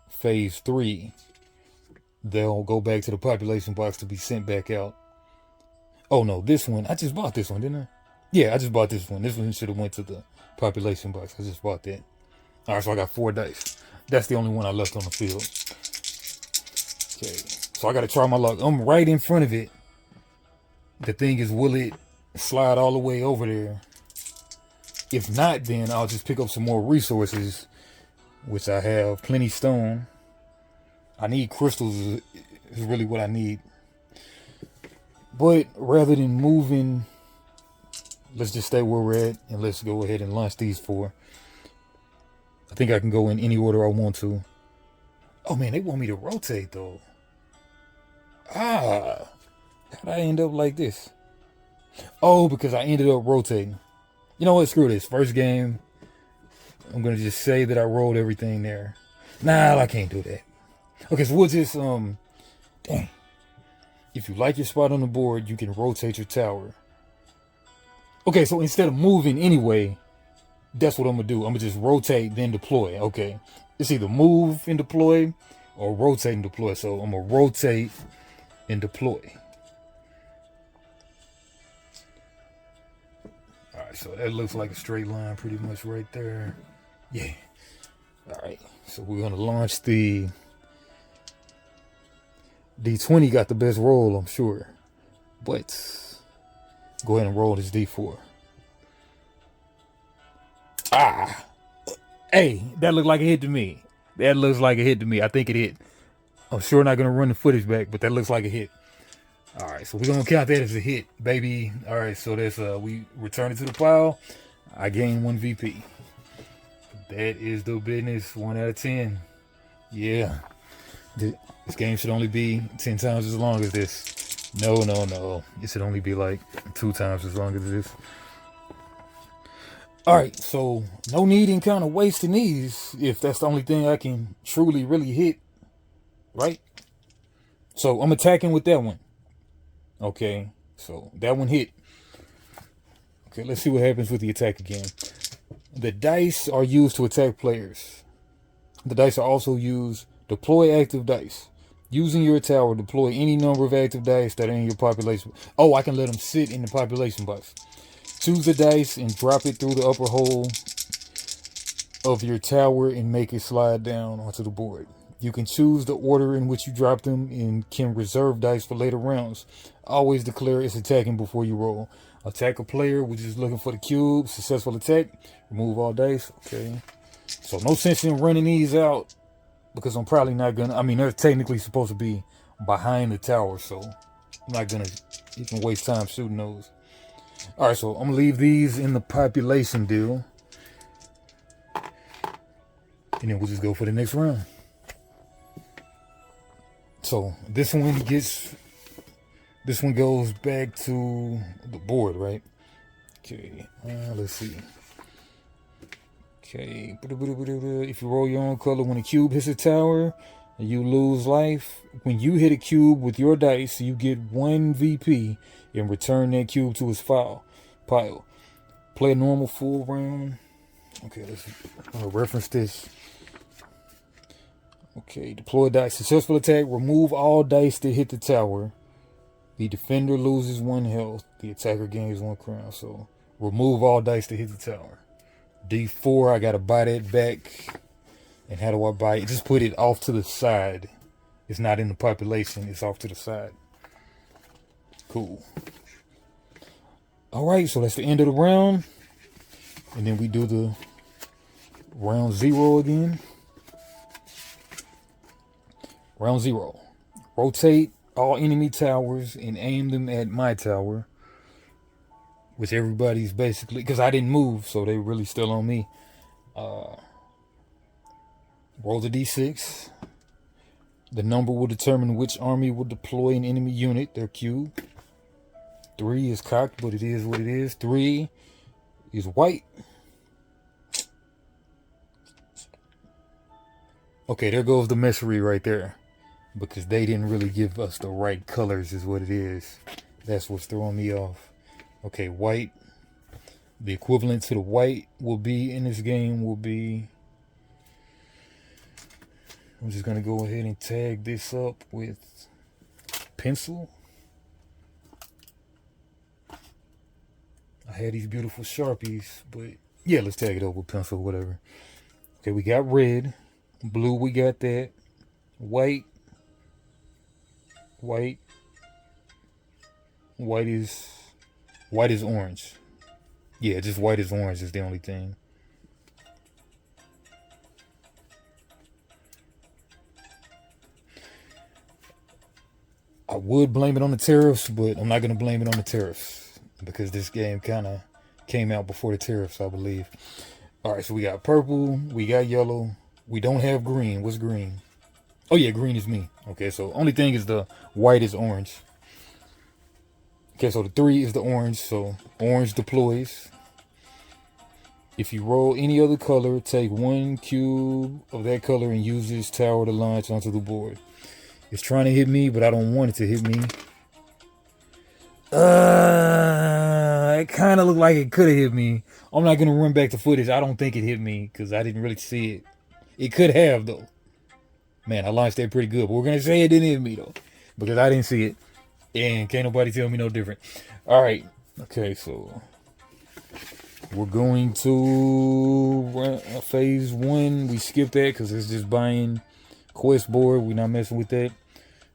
phase 3, they'll go back to the population box to be sent back out. Oh no, this one, I just bought this one, didn't I? Yeah, I just bought this one. This one should have went to the population box. I just bought that. All right, so I got 4 dice. That's the only one I left on the field. Okay, so I got to try my luck. I'm right in front of it. The thing is, will it slide all the way over there? If not, then I'll just pick up some more resources, which I have plenty stone. I need crystals is really what I need. But rather than moving, let's just stay where we're at and let's go ahead and launch these 4. I think I can go in any order I want to. Oh man, they want me to rotate though. How'd I end up like this? Oh, because I ended up rotating. You know what? Screw this. First game, I'm going to just say that I rolled everything there. Nah, I can't do that. Okay, so we'll just, dang. If you like your spot on the board, you can rotate your tower. Okay, so instead of moving anyway, that's what I'm going to do. I'm going to just rotate, then deploy. Okay, it's either move and deploy or rotate and deploy. So I'm going to rotate and deploy. Alright, so that looks like a straight line pretty much right there. Yeah. Alright, so we're going to launch the D20. Got the best roll, I'm sure. But go ahead and roll this D4. Hey, that looked like a hit to me. That looks like a hit to me. I think it hit. I'm sure not going to run the footage back, but that looks like a hit. All right, so we're going to count that as a hit, baby. All right, so that's we return it to the pile. I gain 1 VP. That is the business. 1 out of 10. Yeah. This game should only be 10 times as long as this. No. It should only be like 2 times as long as this. Alright, so no need in kind of wasting these if that's the only thing I can truly really hit. Right? So I'm attacking with that one. Okay, so that one hit. Okay, let's see what happens with the attack again. The dice are used to attack players. The dice are also used. Deploy active dice. Using your tower, deploy any number of active dice that are in your population. Oh, I can let them sit in the population box. Choose the dice and drop it through the upper hole of your tower and make it slide down onto the board. You can choose the order in which you drop them and can reserve dice for later rounds. Always declare it's attacking before you roll. Attack a player, which is looking for the cube. Successful attack. Remove all dice. Okay. So no sense in running these out because I'm probably not gonna. I mean, they're technically supposed to be behind the tower, so I'm not gonna even waste time shooting those. All right, so I'm gonna leave these in the population deal, and then we'll just go for the next round. So this one goes back to the board, right? Okay, let's see. Okay, if you roll your own color when a cube hits a tower, you lose life. When you hit a cube with your dice, you get 1 VP and return that cube to its pile. Play a normal full round. Okay, let's reference this. Okay, deploy dice. Successful attack. Remove all dice that hit the tower. The defender loses 1 health. The attacker gains 1 crown. So remove all dice that hit the tower. D4, I gotta buy that back. And how do I buy it? Just put it off to the side. It's not in the population. It's off to the side. Cool. All right, so that's the end of the round. And then we do the round 0 again. Round 0. Rotate all enemy towers and aim them at my tower. Which everybody's basically, because I didn't move, so they really still on me. Roll the d6. The number will determine which army will deploy an enemy unit, their cube. 3 is cocked, but it is what it is. 3 is white. Okay, there goes the messery right there. Because they didn't really give us the right colors is what it is. That's what's throwing me off. Okay, white. The equivalent to the white will be in this game will be... I'm just going to go ahead and tag this up with pencil. I had these beautiful Sharpies, but yeah, let's tag it up with pencil, whatever. Okay, we got red. Blue, we got that. White. White is orange. Yeah, just white is orange is the only thing. I would blame it on the tariffs, but I'm not going to blame it on the tariffs because this game kind of came out before the tariffs, I believe. All right, so we got purple, we got yellow. We don't have green. What's green? Oh, yeah, green is me. Okay, so only thing is the white is orange. Okay, so the 3 is the orange, so orange deploys. If you roll any other color, take 1 cube of that color and use this tower to launch onto the board. It's trying to hit me, but I don't want it to hit me. It kind of looked like it could have hit me. I'm not going to run back the footage. I don't think it hit me because I didn't really see it. It could have, though. Man, I launched that pretty good. But we're going to say it didn't hit me, though. Because I didn't see it. And can't nobody tell me no different. All right. Okay, so we're going to phase 1. We skipped that because it's just buying quest board. We're not messing with that.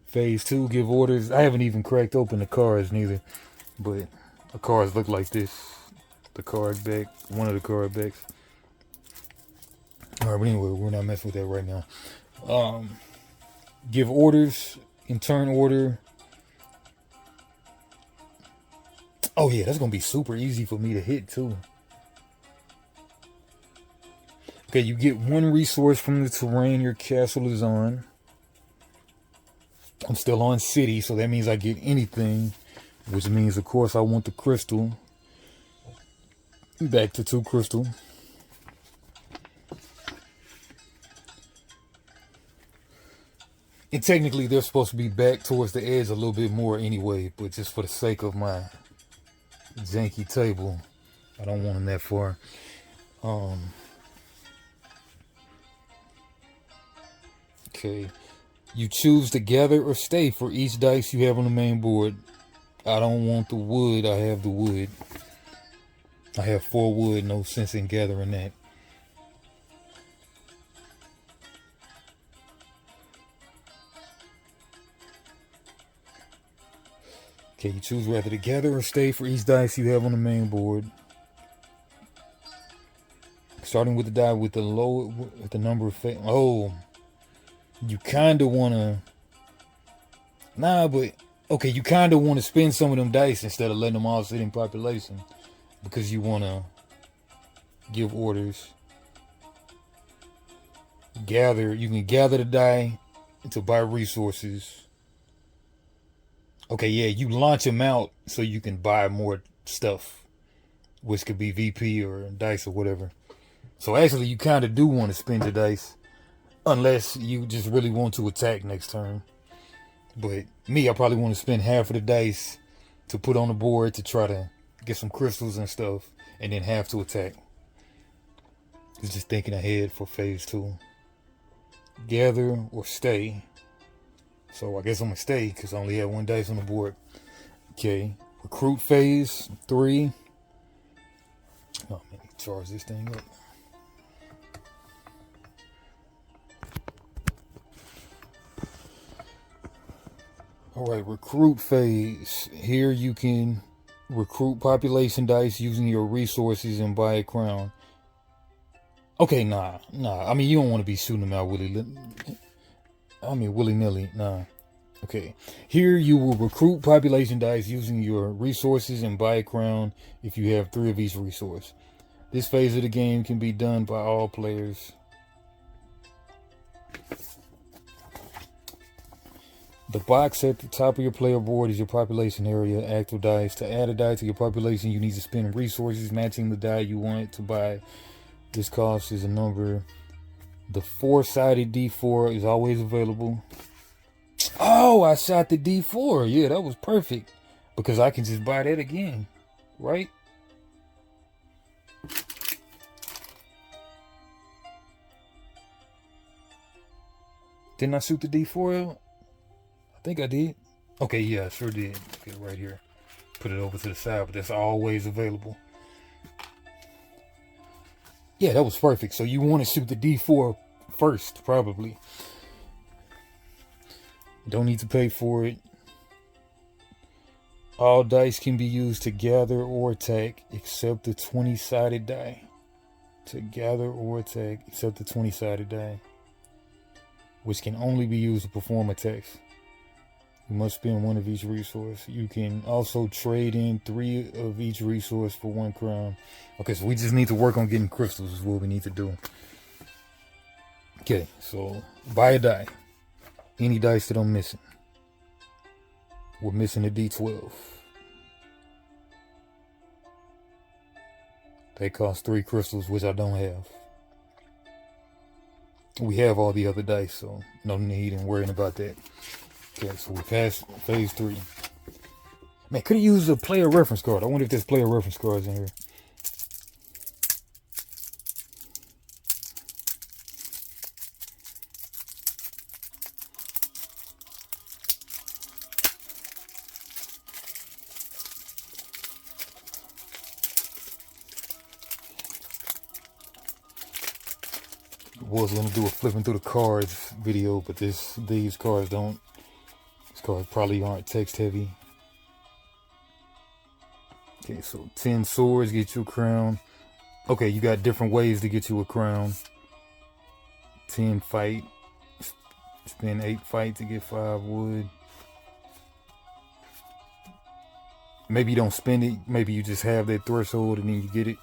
Phase 2, give orders. I haven't even cracked open the cards neither. But the cards look like this. The card back. One of the card backs. All right, but anyway, we're not messing with that right now. Give orders in turn order. Oh yeah, that's gonna be super easy for me to hit too. Okay, you get one resource from the terrain your castle is on. I'm still on city, so that means I get anything, which means, of course, I want the crystal. Back to 2 crystal. And technically, they're supposed to be back towards the edge a little bit more anyway, but just for the sake of my janky table, I don't want them that far. Okay. You choose to gather or stay for each dice you have on the main board. I don't want the wood. I have the wood. I have 4 wood. No sense in gathering that. Okay, you choose whether to gather or stay for each dice you have on the main board. Starting with the die with the number of oh, you kind of want to. Nah, but okay, you kind of want to spend some of them dice instead of letting them all sit in population, because you want to give orders. You can gather the die to buy resources. Okay, yeah, you launch them out so you can buy more stuff, which could be VP or dice or whatever. So actually, you kind of do want to spend your dice, unless you just really want to attack next turn. But me, I probably want to spend half of the dice to put on the board to try to get some crystals and stuff, and then half to attack. It's just thinking ahead for phase 2. Gather or stay. So I guess I'm going to stay because I only have 1 dice on the board. Okay. Recruit phase 3. Oh, let me charge this thing up. Alright, recruit phase. Here you can recruit population dice using your resources and buy a crown. Okay, nah. I mean, you don't want to be shooting them out willy-nilly. Nah. Okay. Here you will recruit population dice using your resources and buy a crown if you have 3 of each resource. This phase of the game can be done by all players. The box at the top of your player board is your population area. Active dice. To add a die to your population, you need to spend resources matching the die you want to buy. This cost is a number. The 4-sided D4 is always available. Oh, I shot the D4. Yeah, that was perfect. Because I can just buy that again. Right? Didn't I shoot the D4 out? I think I did. Okay, yeah, I sure did. Okay, right here. Put it over to the side, but that's always available. Yeah, that was perfect. So you want to shoot the D4 first, probably. Don't need to pay for it. All dice can be used to gather or attack, except the 20-sided die. To gather or attack, except the 20-sided die, which can only be used to perform attacks. You must spend 1 of each resource. You can also trade in 3 of each resource for 1 crown. Okay, so we just need to work on getting crystals is what we need to do. Okay, so buy a die. Any dice that I'm missing. We're missing a D12. They cost 3 crystals, which I don't have. We have all the other dice, so no need in worrying about that. Okay, so we passed phase 3. Man, could have used a player reference card. I wonder if there's player reference cards in here. Was gonna do a flipping through the cards video, but these cards don't. These cards probably aren't text heavy. Okay, so 10 swords get you a crown. Okay, you got different ways to get you a crown. 10 fight. Spend 8 fight to get 5 wood. Maybe you don't spend it. Maybe you just have that threshold and then you get it.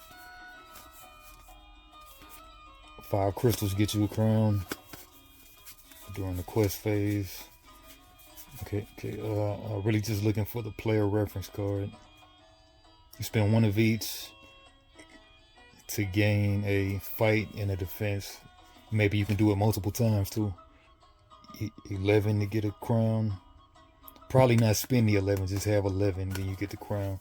5 crystals get you a crown during the quest phase. Okay. Really just looking for the player reference card. You spend 1 of each to gain a fight and a defense. Maybe you can do it multiple times too. 11 to get a crown. Probably not spend the 11, just have 11, then you get the crown.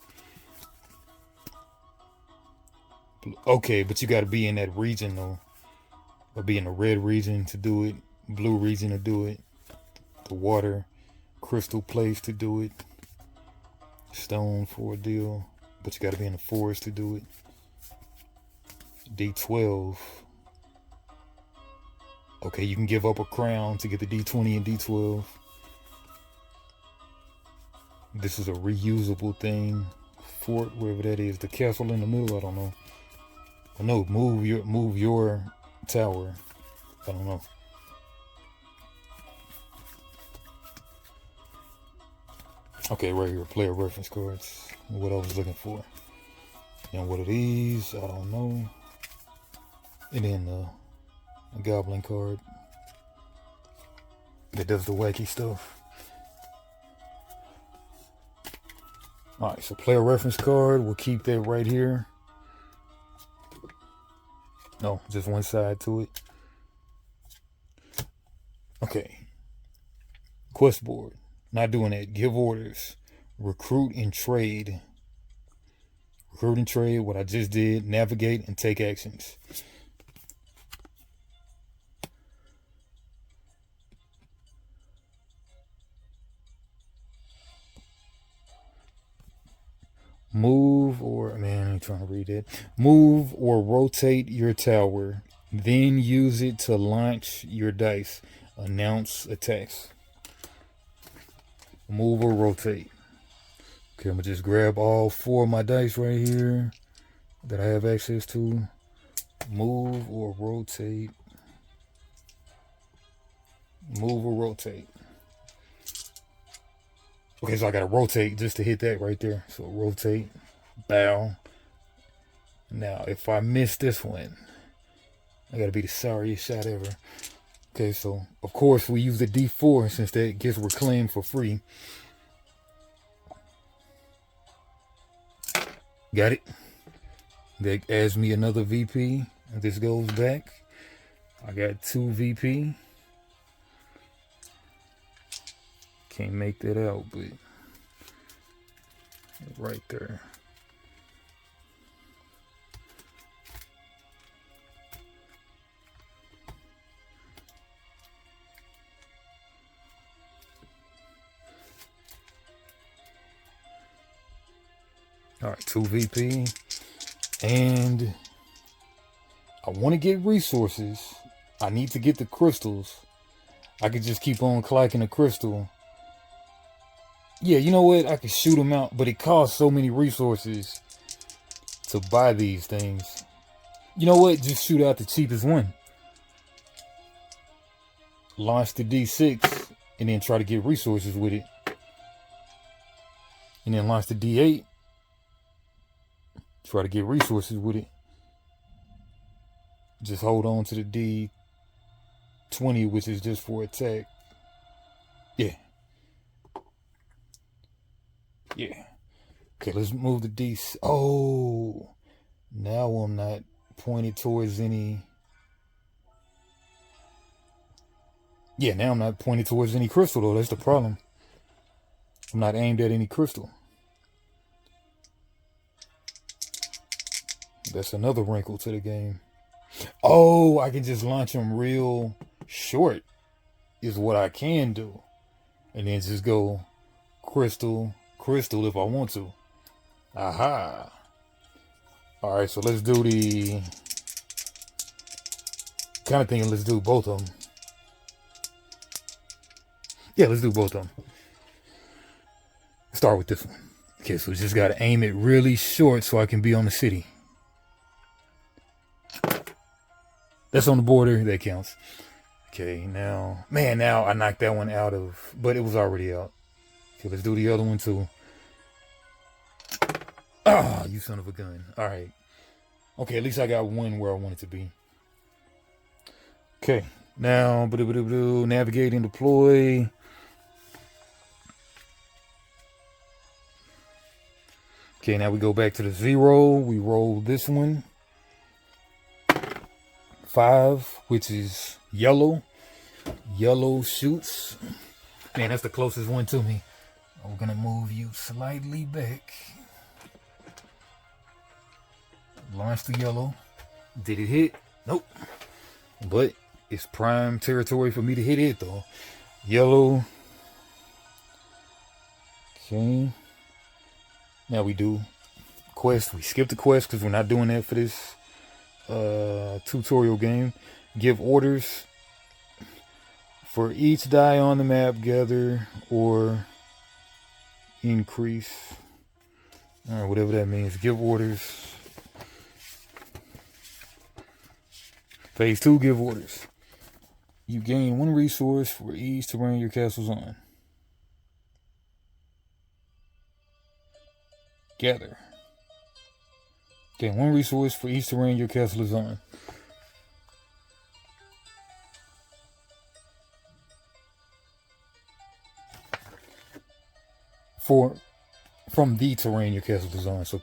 Okay, but you got to be in that region though. Or be in the red region to do it, blue region to do it, the water crystal place to do it, stone for a deal, but you got to be in the forest to do it. D12. Okay, you can give up a crown to get the D20 and D12. This is a reusable thing. Fort, wherever that is. The castle in the middle, I don't know. Oh, no, move your tower. I don't know. Okay, right here, player reference cards. What I was looking for. And what are these? I don't know. And then a goblin card that does the wacky stuff. Alright, so player reference card, we'll keep that right here. No, just one side to it. Okay. Quest board. Not doing that. Give orders. Recruit and trade. Recruit and trade, what I just did. Navigate and take actions. Move or, man, I'm trying to read it. Move or rotate your tower. Then use it to launch your dice. Announce attacks. Move or rotate. Okay, I'm going to just grab all 4 of my dice right here that I have access to. Move or rotate. Move or rotate. Okay, so I got to rotate just to hit that right there. So rotate, bow. Now, if I miss this one, I got to be the sorriest shot ever. Okay, so of course we use the D4 since that gets reclaimed for free. Got it. That adds me another VP. And this goes back. I got 2 VP. Can't make that out, but right there. All right, 2 VP. And I want to get resources. I need to get the crystals. I could just keep on collecting the crystal. Yeah, you know what? I could shoot them out, but it costs so many resources to buy these things. You know what? Just shoot out the cheapest one. Launch the D6 and then try to get resources with it. And then launch the D8. Try to get resources with it. Just hold on to the D20, which is just for attack. Yeah. Yeah. Okay, let's move the D. Oh, now I'm not pointed towards any. Yeah, now I'm not pointed towards any crystal though. That's the problem. I'm not aimed at any crystal. That's another wrinkle to the game. Oh, I can just launch them real short is what I can do. And then just go crystal if I want to. Aha. All right, so let's do the kind of thinking let's do both of them. Yeah, let's do both of them. Start with this one. Okay, so we just got to aim it really short so I can be on the city. That's on the border. That counts. Okay, now, man, now I knocked that one out of, but it was already out. Okay, let's do the other one too. Ah, you son of a gun. All right. Okay, at least I got one where I want it to be. Okay, now, navigate and deploy. Okay, now we go back to the 0. We roll this one. 5, which is yellow. Yellow shoots. Man, that's the closest one to me. We're gonna move you slightly back. Launch the yellow. Did it hit? Nope. But it's prime territory for me to hit it though. Yellow. Okay. Now we do quest. We skip the quest because we're not doing that for this tutorial game. Give orders. For each die on the map, gather or increase. Alright, whatever that means. Give orders. Phase 2, give orders. You gain 1 resource for each terrain your castle's on. Gather. Gain 1 resource for each terrain your castle is on. From the terrain your castle is on. So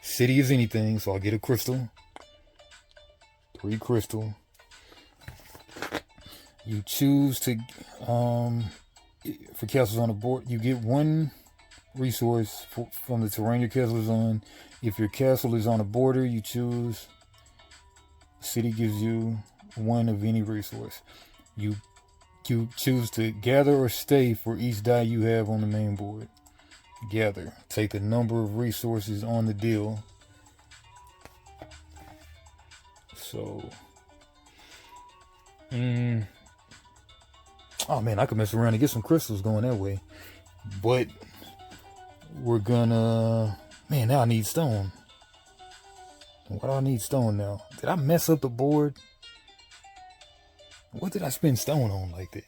city is anything, so I'll get a crystal. 3 crystal. You choose to for castles on the board, you get 1 resource from the terrain your castle is on. If your castle is on a border, you choose. City gives you 1 of any resource. You choose to gather or stay for each die you have on the main board. Gather. Take the number of resources on the deal. So, oh man, I could mess around and get some crystals going that way. But we're gonna, man, now I need stone. Why do I need stone now? Did I mess up the board? What did I spend stone on like that?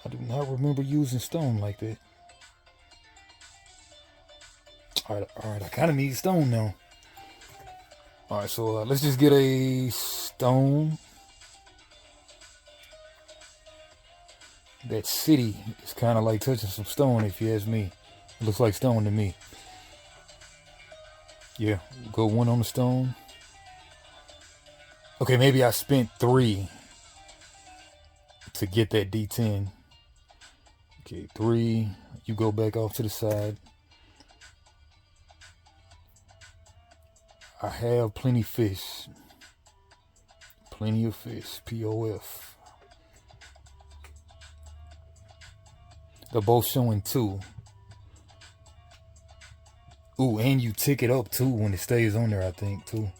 I do not remember using stone like that. Alright, I kind of need stone now. Alright, so let's just get a stone. That city is kind of like touching some stone if you ask me. It looks like stone to me. Yeah, go 1 on the stone. Okay, maybe I spent 3 to get that D10. Okay, 3. You go back off to the side. I have plenty fish. Plenty of fish. POF. They're both showing 2. Ooh, and you tick it up too when it stays on there, I think, too.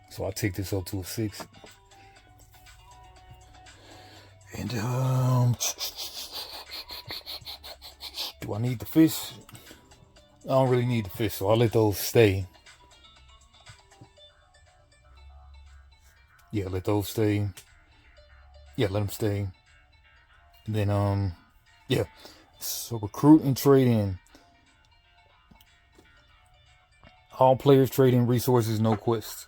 So I tick this up to a 6. And do I need the fish? I don't really need the fish, so I'll let those stay. Yeah, let those stay. Yeah, let them stay. And then yeah. So recruit and trade in. All players trade in resources, no quests.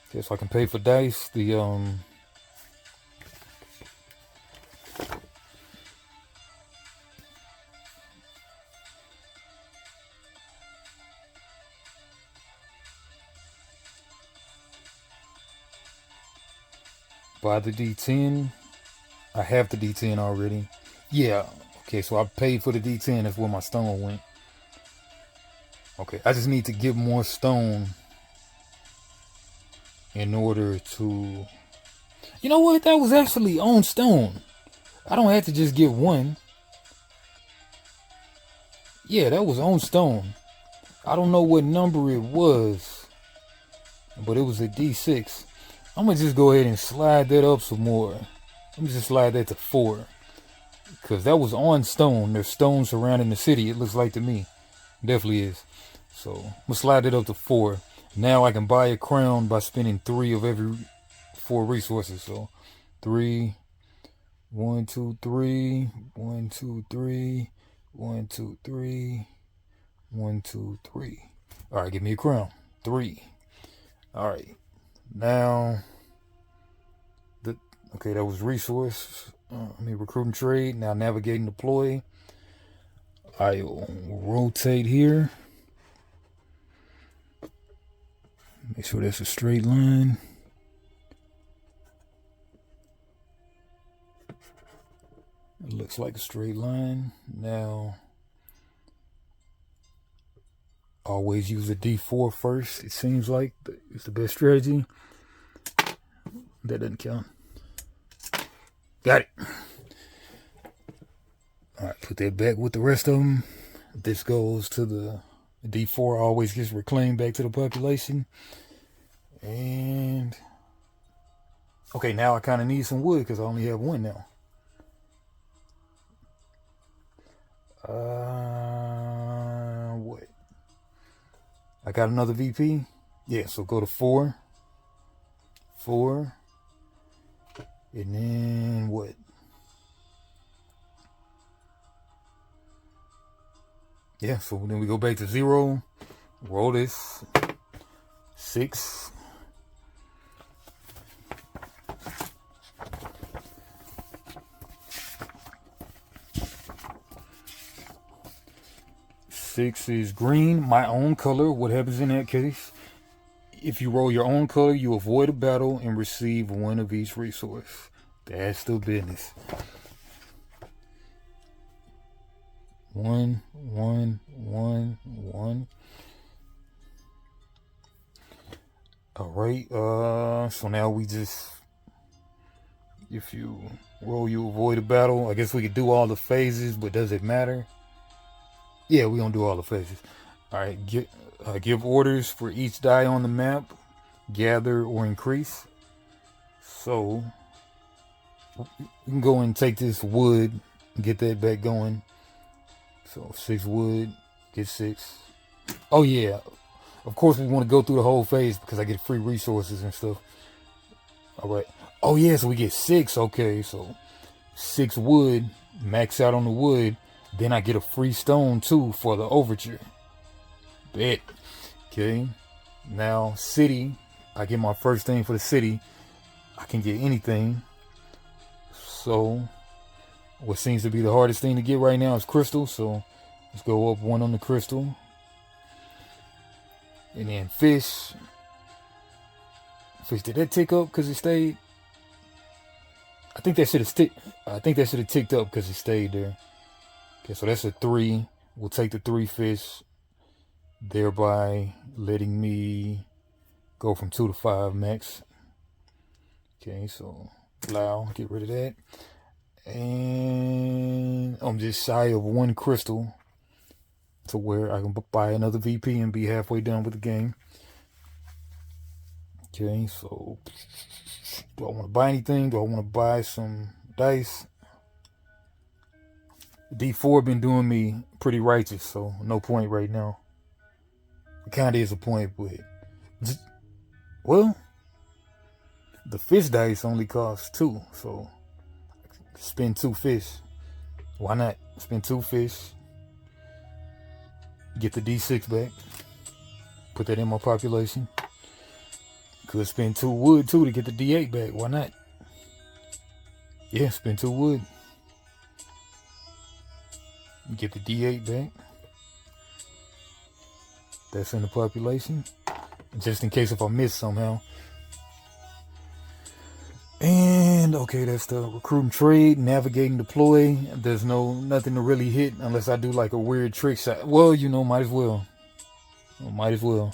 Okay, so I can pay for dice. The buy the D10. I have the D10 already. Yeah. Okay, so I paid for the D10. That's where my stone went. Okay, I just need to get more stone in order to... You know what? That was actually on stone. I don't have to just get 1. Yeah, that was on stone. I don't know what number it was, but it was a D6. I'm going to just go ahead and slide that up some more. Let me just slide that to 4. Because that was on stone. There's stone surrounding the city, it looks like to me. Definitely is. So I'm gonna slide it up to 4. Now I can buy a crown by spending 3 of every 4 resources. So 3, 1, 2, 3, 1, 2, 3, 1, 2, 3, 1, 2, 3. All right, give me a crown. 3. All right. Now, okay, that was resource. Let me recruit and trade. Now navigate and deploy. I'll rotate here. Make sure that's a straight line. It looks like a straight line. Now, always use a D4 first. It seems like it's the best strategy. That doesn't count. Got it. All right, put that back with the rest of them. This goes to the D4. Always gets reclaimed back to the population. And okay, now I kind of need some wood because I only have 1 now. What? I got another VP. Yeah, so go to 4. 4. And then what? Yeah, so then we go back to 0. Roll this. 6. Six is green, my own color. What happens in that case? If you roll your own color, you avoid a battle and receive 1 of each resource. That's the business. 1, 1, 1, 1. All right. So now we just, if you roll, you avoid a battle. I guess we could do all the phases, but does it matter? Yeah, we're gonna do all the phases. All right. Give orders for each die on the map. Gather or increase. So you can go and take this wood, get that back going. So 6 wood, get 6. Oh yeah, of course we want to go through the whole phase because I get free resources and stuff. All right. Oh yeah, so we get 6. Okay, so 6 wood, max out on the wood. Then I get a free stone too for the overture. Bet. Okay. Now city, I get my first thing for the city. I can get anything. So what seems to be the hardest thing to get right now is crystal. So let's go up 1 on the crystal. And then fish. Fish, did that tick up because it stayed? I think that should have ticked up because it stayed there. Okay, so that's a 3. We'll take the 3 fish, thereby letting me go from 2 to 5 max. Okay, so allow, get rid of that. And I'm just shy of 1 crystal to where I can buy another VP and be halfway done with the game. Okay, so do I want to buy anything? Do I want to buy some dice? D4 been doing me pretty righteous, so no point right now. It kind of is a point, but well, the fish dice only cost 2, so spend 2 fish. Why not? Spend 2 fish, get the D6 back, put that in my population. Could spend 2 wood too to get the D8 back. Why not? Yeah, spend 2 wood. Get the D8 back. That's in the population. Just in case if I miss somehow. And okay, that's the recruit and trade, navigate and deploy. There's nothing to really hit unless I do like a weird trick shot. Well, you know, might as well. Might as well.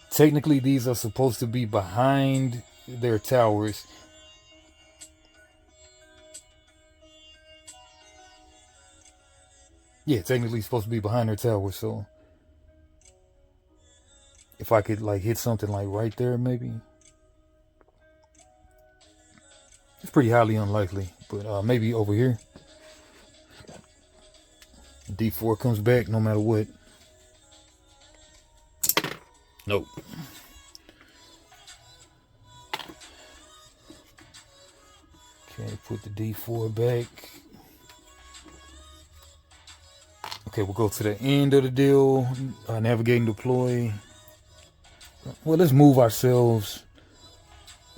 Technically, these are supposed to be behind their towers. Yeah, technically supposed to be behind their towers, so if I could like hit something like right there, maybe. It's pretty highly unlikely, but maybe over here. D4 comes back no matter what. Nope. Okay, put the D4 back. Okay, we'll go to the end of the deal. Navigate and deploy. Well, let's move ourselves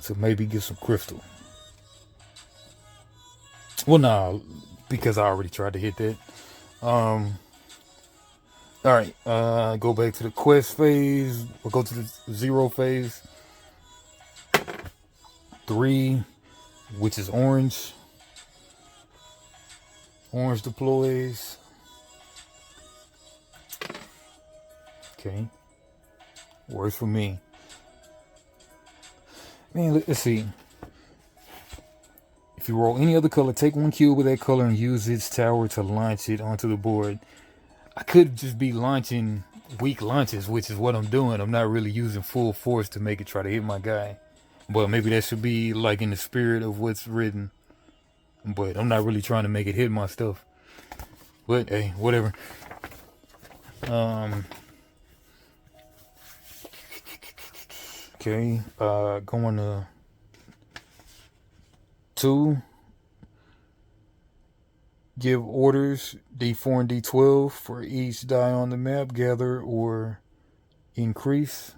to maybe get some crystal. Well, nah, because I already tried to hit that. All right, go back to the quest phase. We'll go to the 0 phase. 3, which is orange. Orange deploys. Okay. Works for me. Man, let's see. If you roll any other color, take 1 cube of that color and use its tower to launch it onto the board. I could just be launching weak launches, which is what I'm doing. I'm not really using full force to make it try to hit my guy. But maybe that should be like in the spirit of what's written. But I'm not really trying to make it hit my stuff. But hey, whatever. Okay, going to 2. Give orders D4 and D12 for each die on the map. Gather or increase.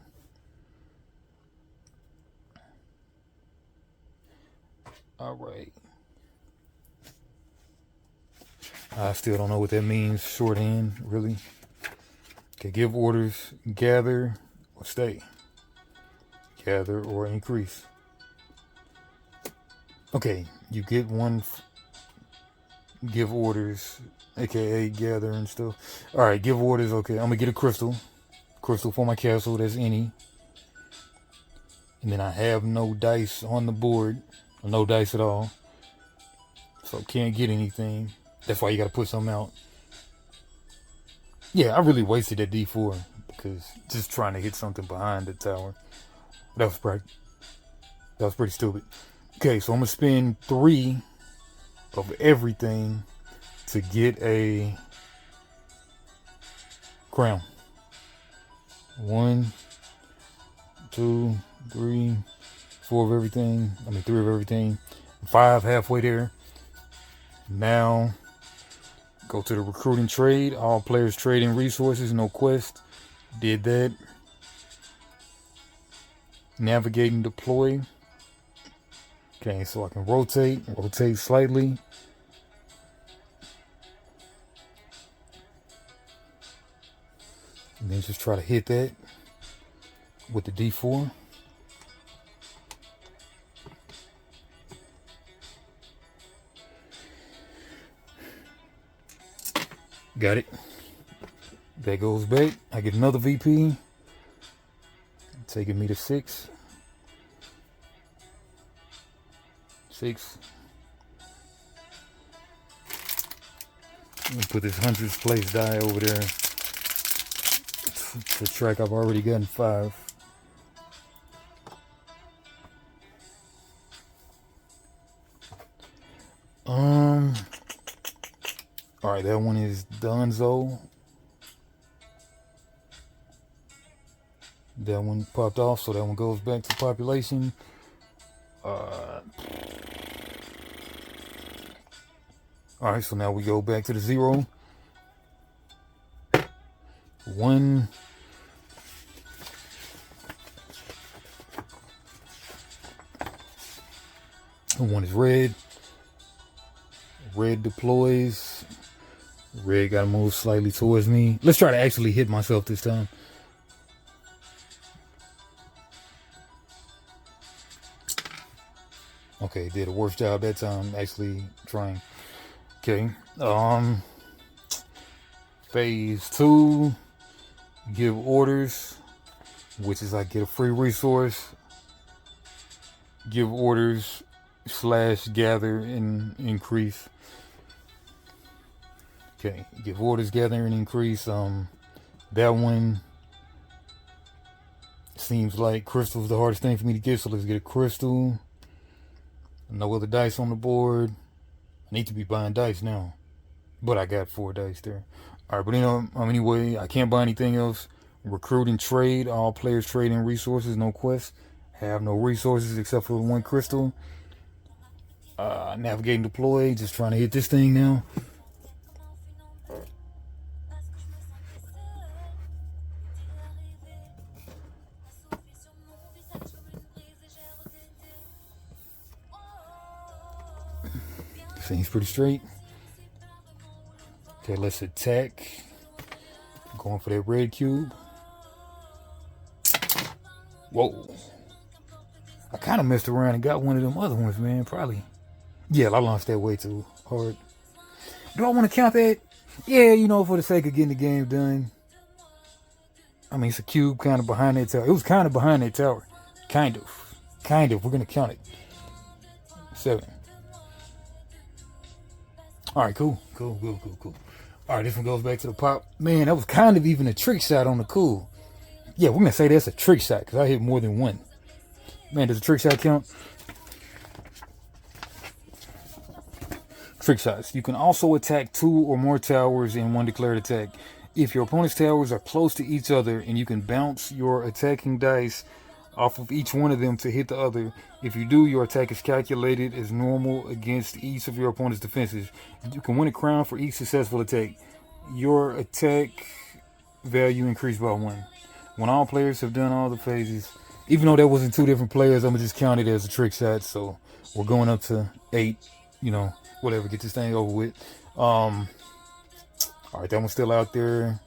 All right. I still don't know what that means. Shorthand, really. Okay, give orders. Gather or stay. Gather or increase. Okay, you get 1. Give orders, aka gather and stuff. All right, give orders. Okay, I'm gonna get a crystal for my castle. That's any. And then I have no dice on the board, no dice at all, so can't get anything. That's why you gotta put something out. Yeah, I really wasted that D4 because just trying to hit something behind the tower. That was pretty stupid. Okay, so I'm gonna spend 3 of everything to get a crown. 1, 2, 3, 4 of everything. 3 of everything. 5 halfway there. Now go to the recruiting trade. All players trading resources, no quest. Did that. Navigate and deploy. Okay, so I can rotate slightly. And then just try to hit that with the D4. Got it. That goes back. I get another VP. Taking me to 6. 6. Let me put this 100th place die over there to track. I've already gotten 5. All right, that one is Dunzo. That one popped off, so that one goes back to population. Alright, so now we go back to the 0. 1. One is red. Red deploys. Red gotta move slightly towards me. Let's try to actually hit myself this time. Okay, did a worse job that time actually trying. Okay. Phase 2. Give orders, which is I get a free resource. Give orders / gather and increase. Okay, give orders, gather and increase. That one seems like crystal's the hardest thing for me to get, so let's get a crystal. No other dice on the board. I need to be buying dice now, but I got 4 dice there. All right, but anyway, I can't buy anything else. Recruit and trade. All players trade in resources, no quests. Have no resources except for one crystal. Navigate and deploy. Just trying to hit this thing now. Seems pretty straight. Okay, let's attack. Going for that red cube. Whoa. I kind of messed around and got one of them other ones, man. Probably. Yeah, I launched that way too hard. Do I want to count that? Yeah, you know, for the sake of getting the game done. I mean, it's a cube kind of behind that tower. It was kind of behind that tower. Kind of. We're going to count it. 7. All right, cool. All right, this one goes back to the pop. Man, that was kind of even a trick shot on the cool. Yeah, we're going to say that's a trick shot because I hit more than one. Man, does a trick shot count? Trick shots. You can also attack 2 or more towers in one declared attack. If your opponent's towers are close to each other and you can bounce your attacking dice off of each one of them to hit the other. If you do, your attack is calculated as normal against each of your opponent's defenses. You can win a crown for each successful attack. Your attack value increased by 1. When all players have done all the phases, even though that wasn't 2 different players, I'm going to just count it as a trick shot. So we're going up to 8, you know, whatever, get this thing over with. All right, that one's still out there.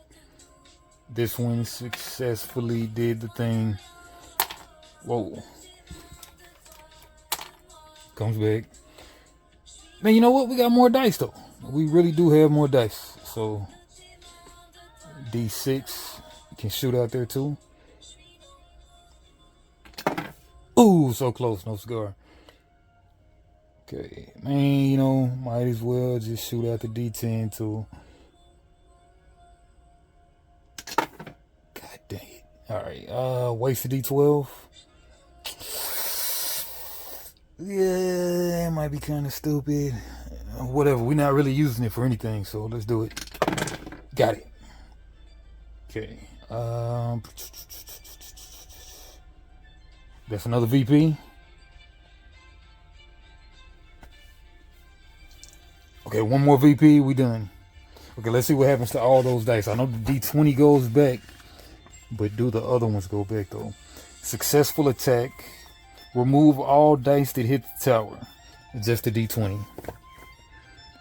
This one successfully did the thing. Whoa. Comes back. Man, you know what? We got more dice, though. We really do have more dice. So, D6. You can shoot out there, too. Ooh, so close. No cigar. Okay. Man, you know, might as well just shoot out the D10, too. God dang it. All right. Waste the D12. Yeah, it might be kind of stupid. Whatever. We're not really using it for anything, so let's do it. Got it. Okay. That's another VP. Okay, one more VP. We done. Okay, let's see what happens to all those dice. I know the D20 goes back, but do the other ones go back, though? Successful attack. Remove all dice that hit the tower. Just the D20.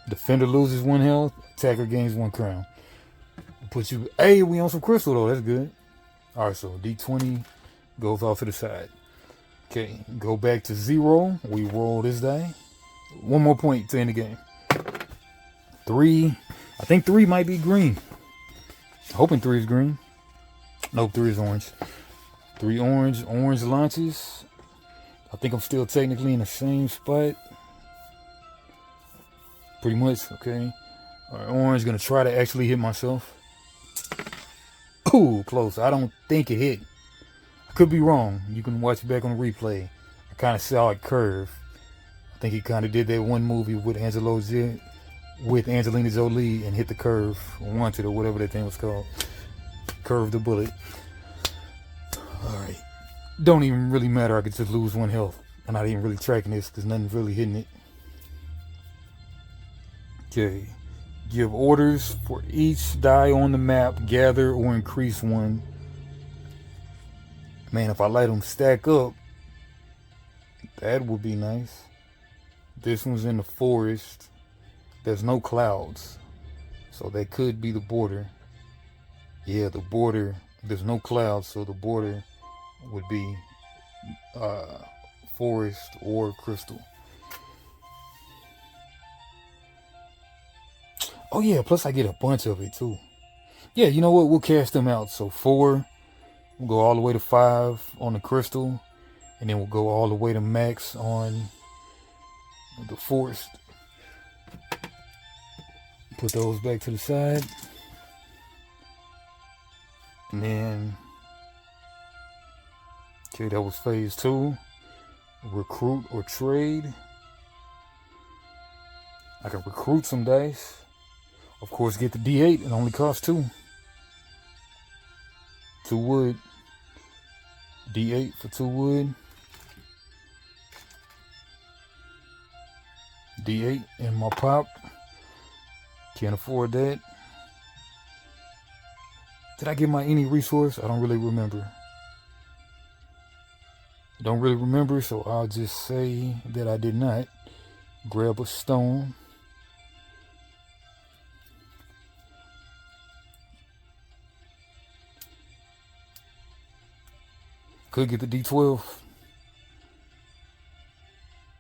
Defender loses 1 health. Attacker gains 1 crown. Put you. Hey, we on some crystal though. That's good. All right, so D20 goes off to the side. Okay, go back to 0. We roll this die. 1 more point to end the game. 3. I think 3 might be green. Hoping 3 is green. Nope, 3 is orange. 3 orange. Orange launches. I think I'm still technically in the same spot. Pretty much, okay. All right, orange gonna try to actually hit myself. Ooh, close. I don't think it hit. I could be wrong. You can watch it back on the replay. I kind of saw it curve. I think he kind of did that one movie with Angelina Jolie and hit the curve, wanted or whatever that thing was called. Curve the bullet. All right. Don't even really matter. I could just lose 1 health. I'm not even really tracking this because nothing's really hitting it. Okay. Give orders for each die on the map. Gather or increase 1. Man, if I let them stack up, that would be nice. This one's in the forest. There's no clouds. So that could be the border. Yeah, the border. There's no clouds, so the border would be forest or crystal. Oh yeah, plus I get a bunch of it too. Yeah, you know what? We'll cast them out. So 4, we'll go all the way to 5 on the crystal, and then we'll go all the way to max on the forest. Put those back to the side. And then, okay, that was phase 2. Recruit or trade. I can recruit some dice. Of course, get the D8. It only costs 2. 2 wood. D8 for 2 wood. D8 in my pop. Can't afford that. Did I get my any resource? I don't really remember. Don't really remember, so I'll just say that I did not. Grab a stone. Could get the D12.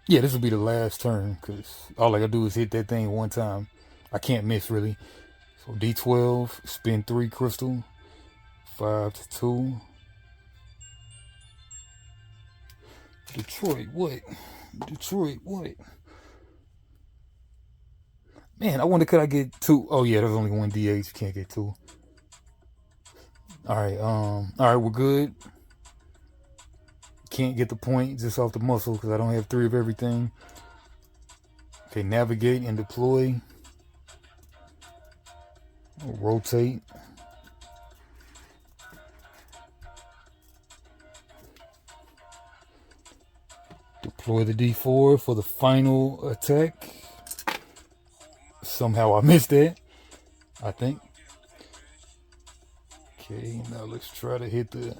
Yeah, this will be the last turn because all I gotta do is hit that thing one time. I can't miss really. So D12, spin 3 crystal, 5 to 2. Detroit, what? Detroit, what? Man, I wonder could I get 2? Oh yeah, there's only 1 D8. You can't get 2. All right, we're good. Can't get the point just off the muscle because I don't have 3 of everything. Okay, navigate and deploy. Rotate. Deploy the D4 for the final attack. Somehow I missed that, I think. Okay, now let's try to hit the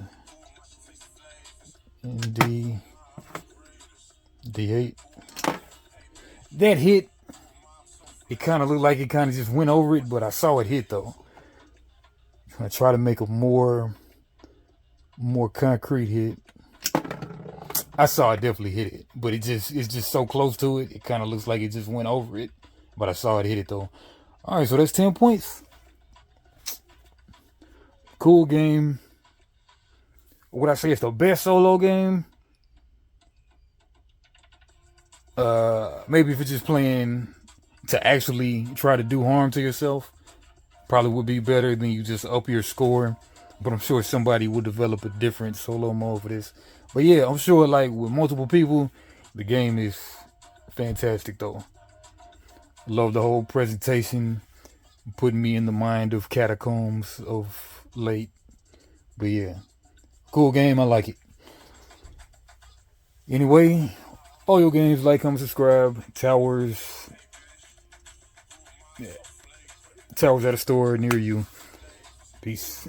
D8. That hit, it kind of looked like it kind of just went over it, but I saw it hit though. I try to make a more concrete hit. I saw it definitely hit it, but it's just so close to it. It kind of looks like it just went over it, but I saw it hit it though. All right, so that's 10 points. Cool game. Would I say it's the best solo game? Maybe if you're just playing to actually try to do harm to yourself, probably would be better than you just up your score. But I'm sure somebody will develop a different solo mode for this. But yeah, I'm sure like with multiple people, the game is fantastic though. Love the whole presentation, putting me in the mind of Catacombs of late. But yeah, cool game. I like it. Anyway, all your games, like, comment, subscribe. Towers. Yeah. Towers at a store near you. Peace.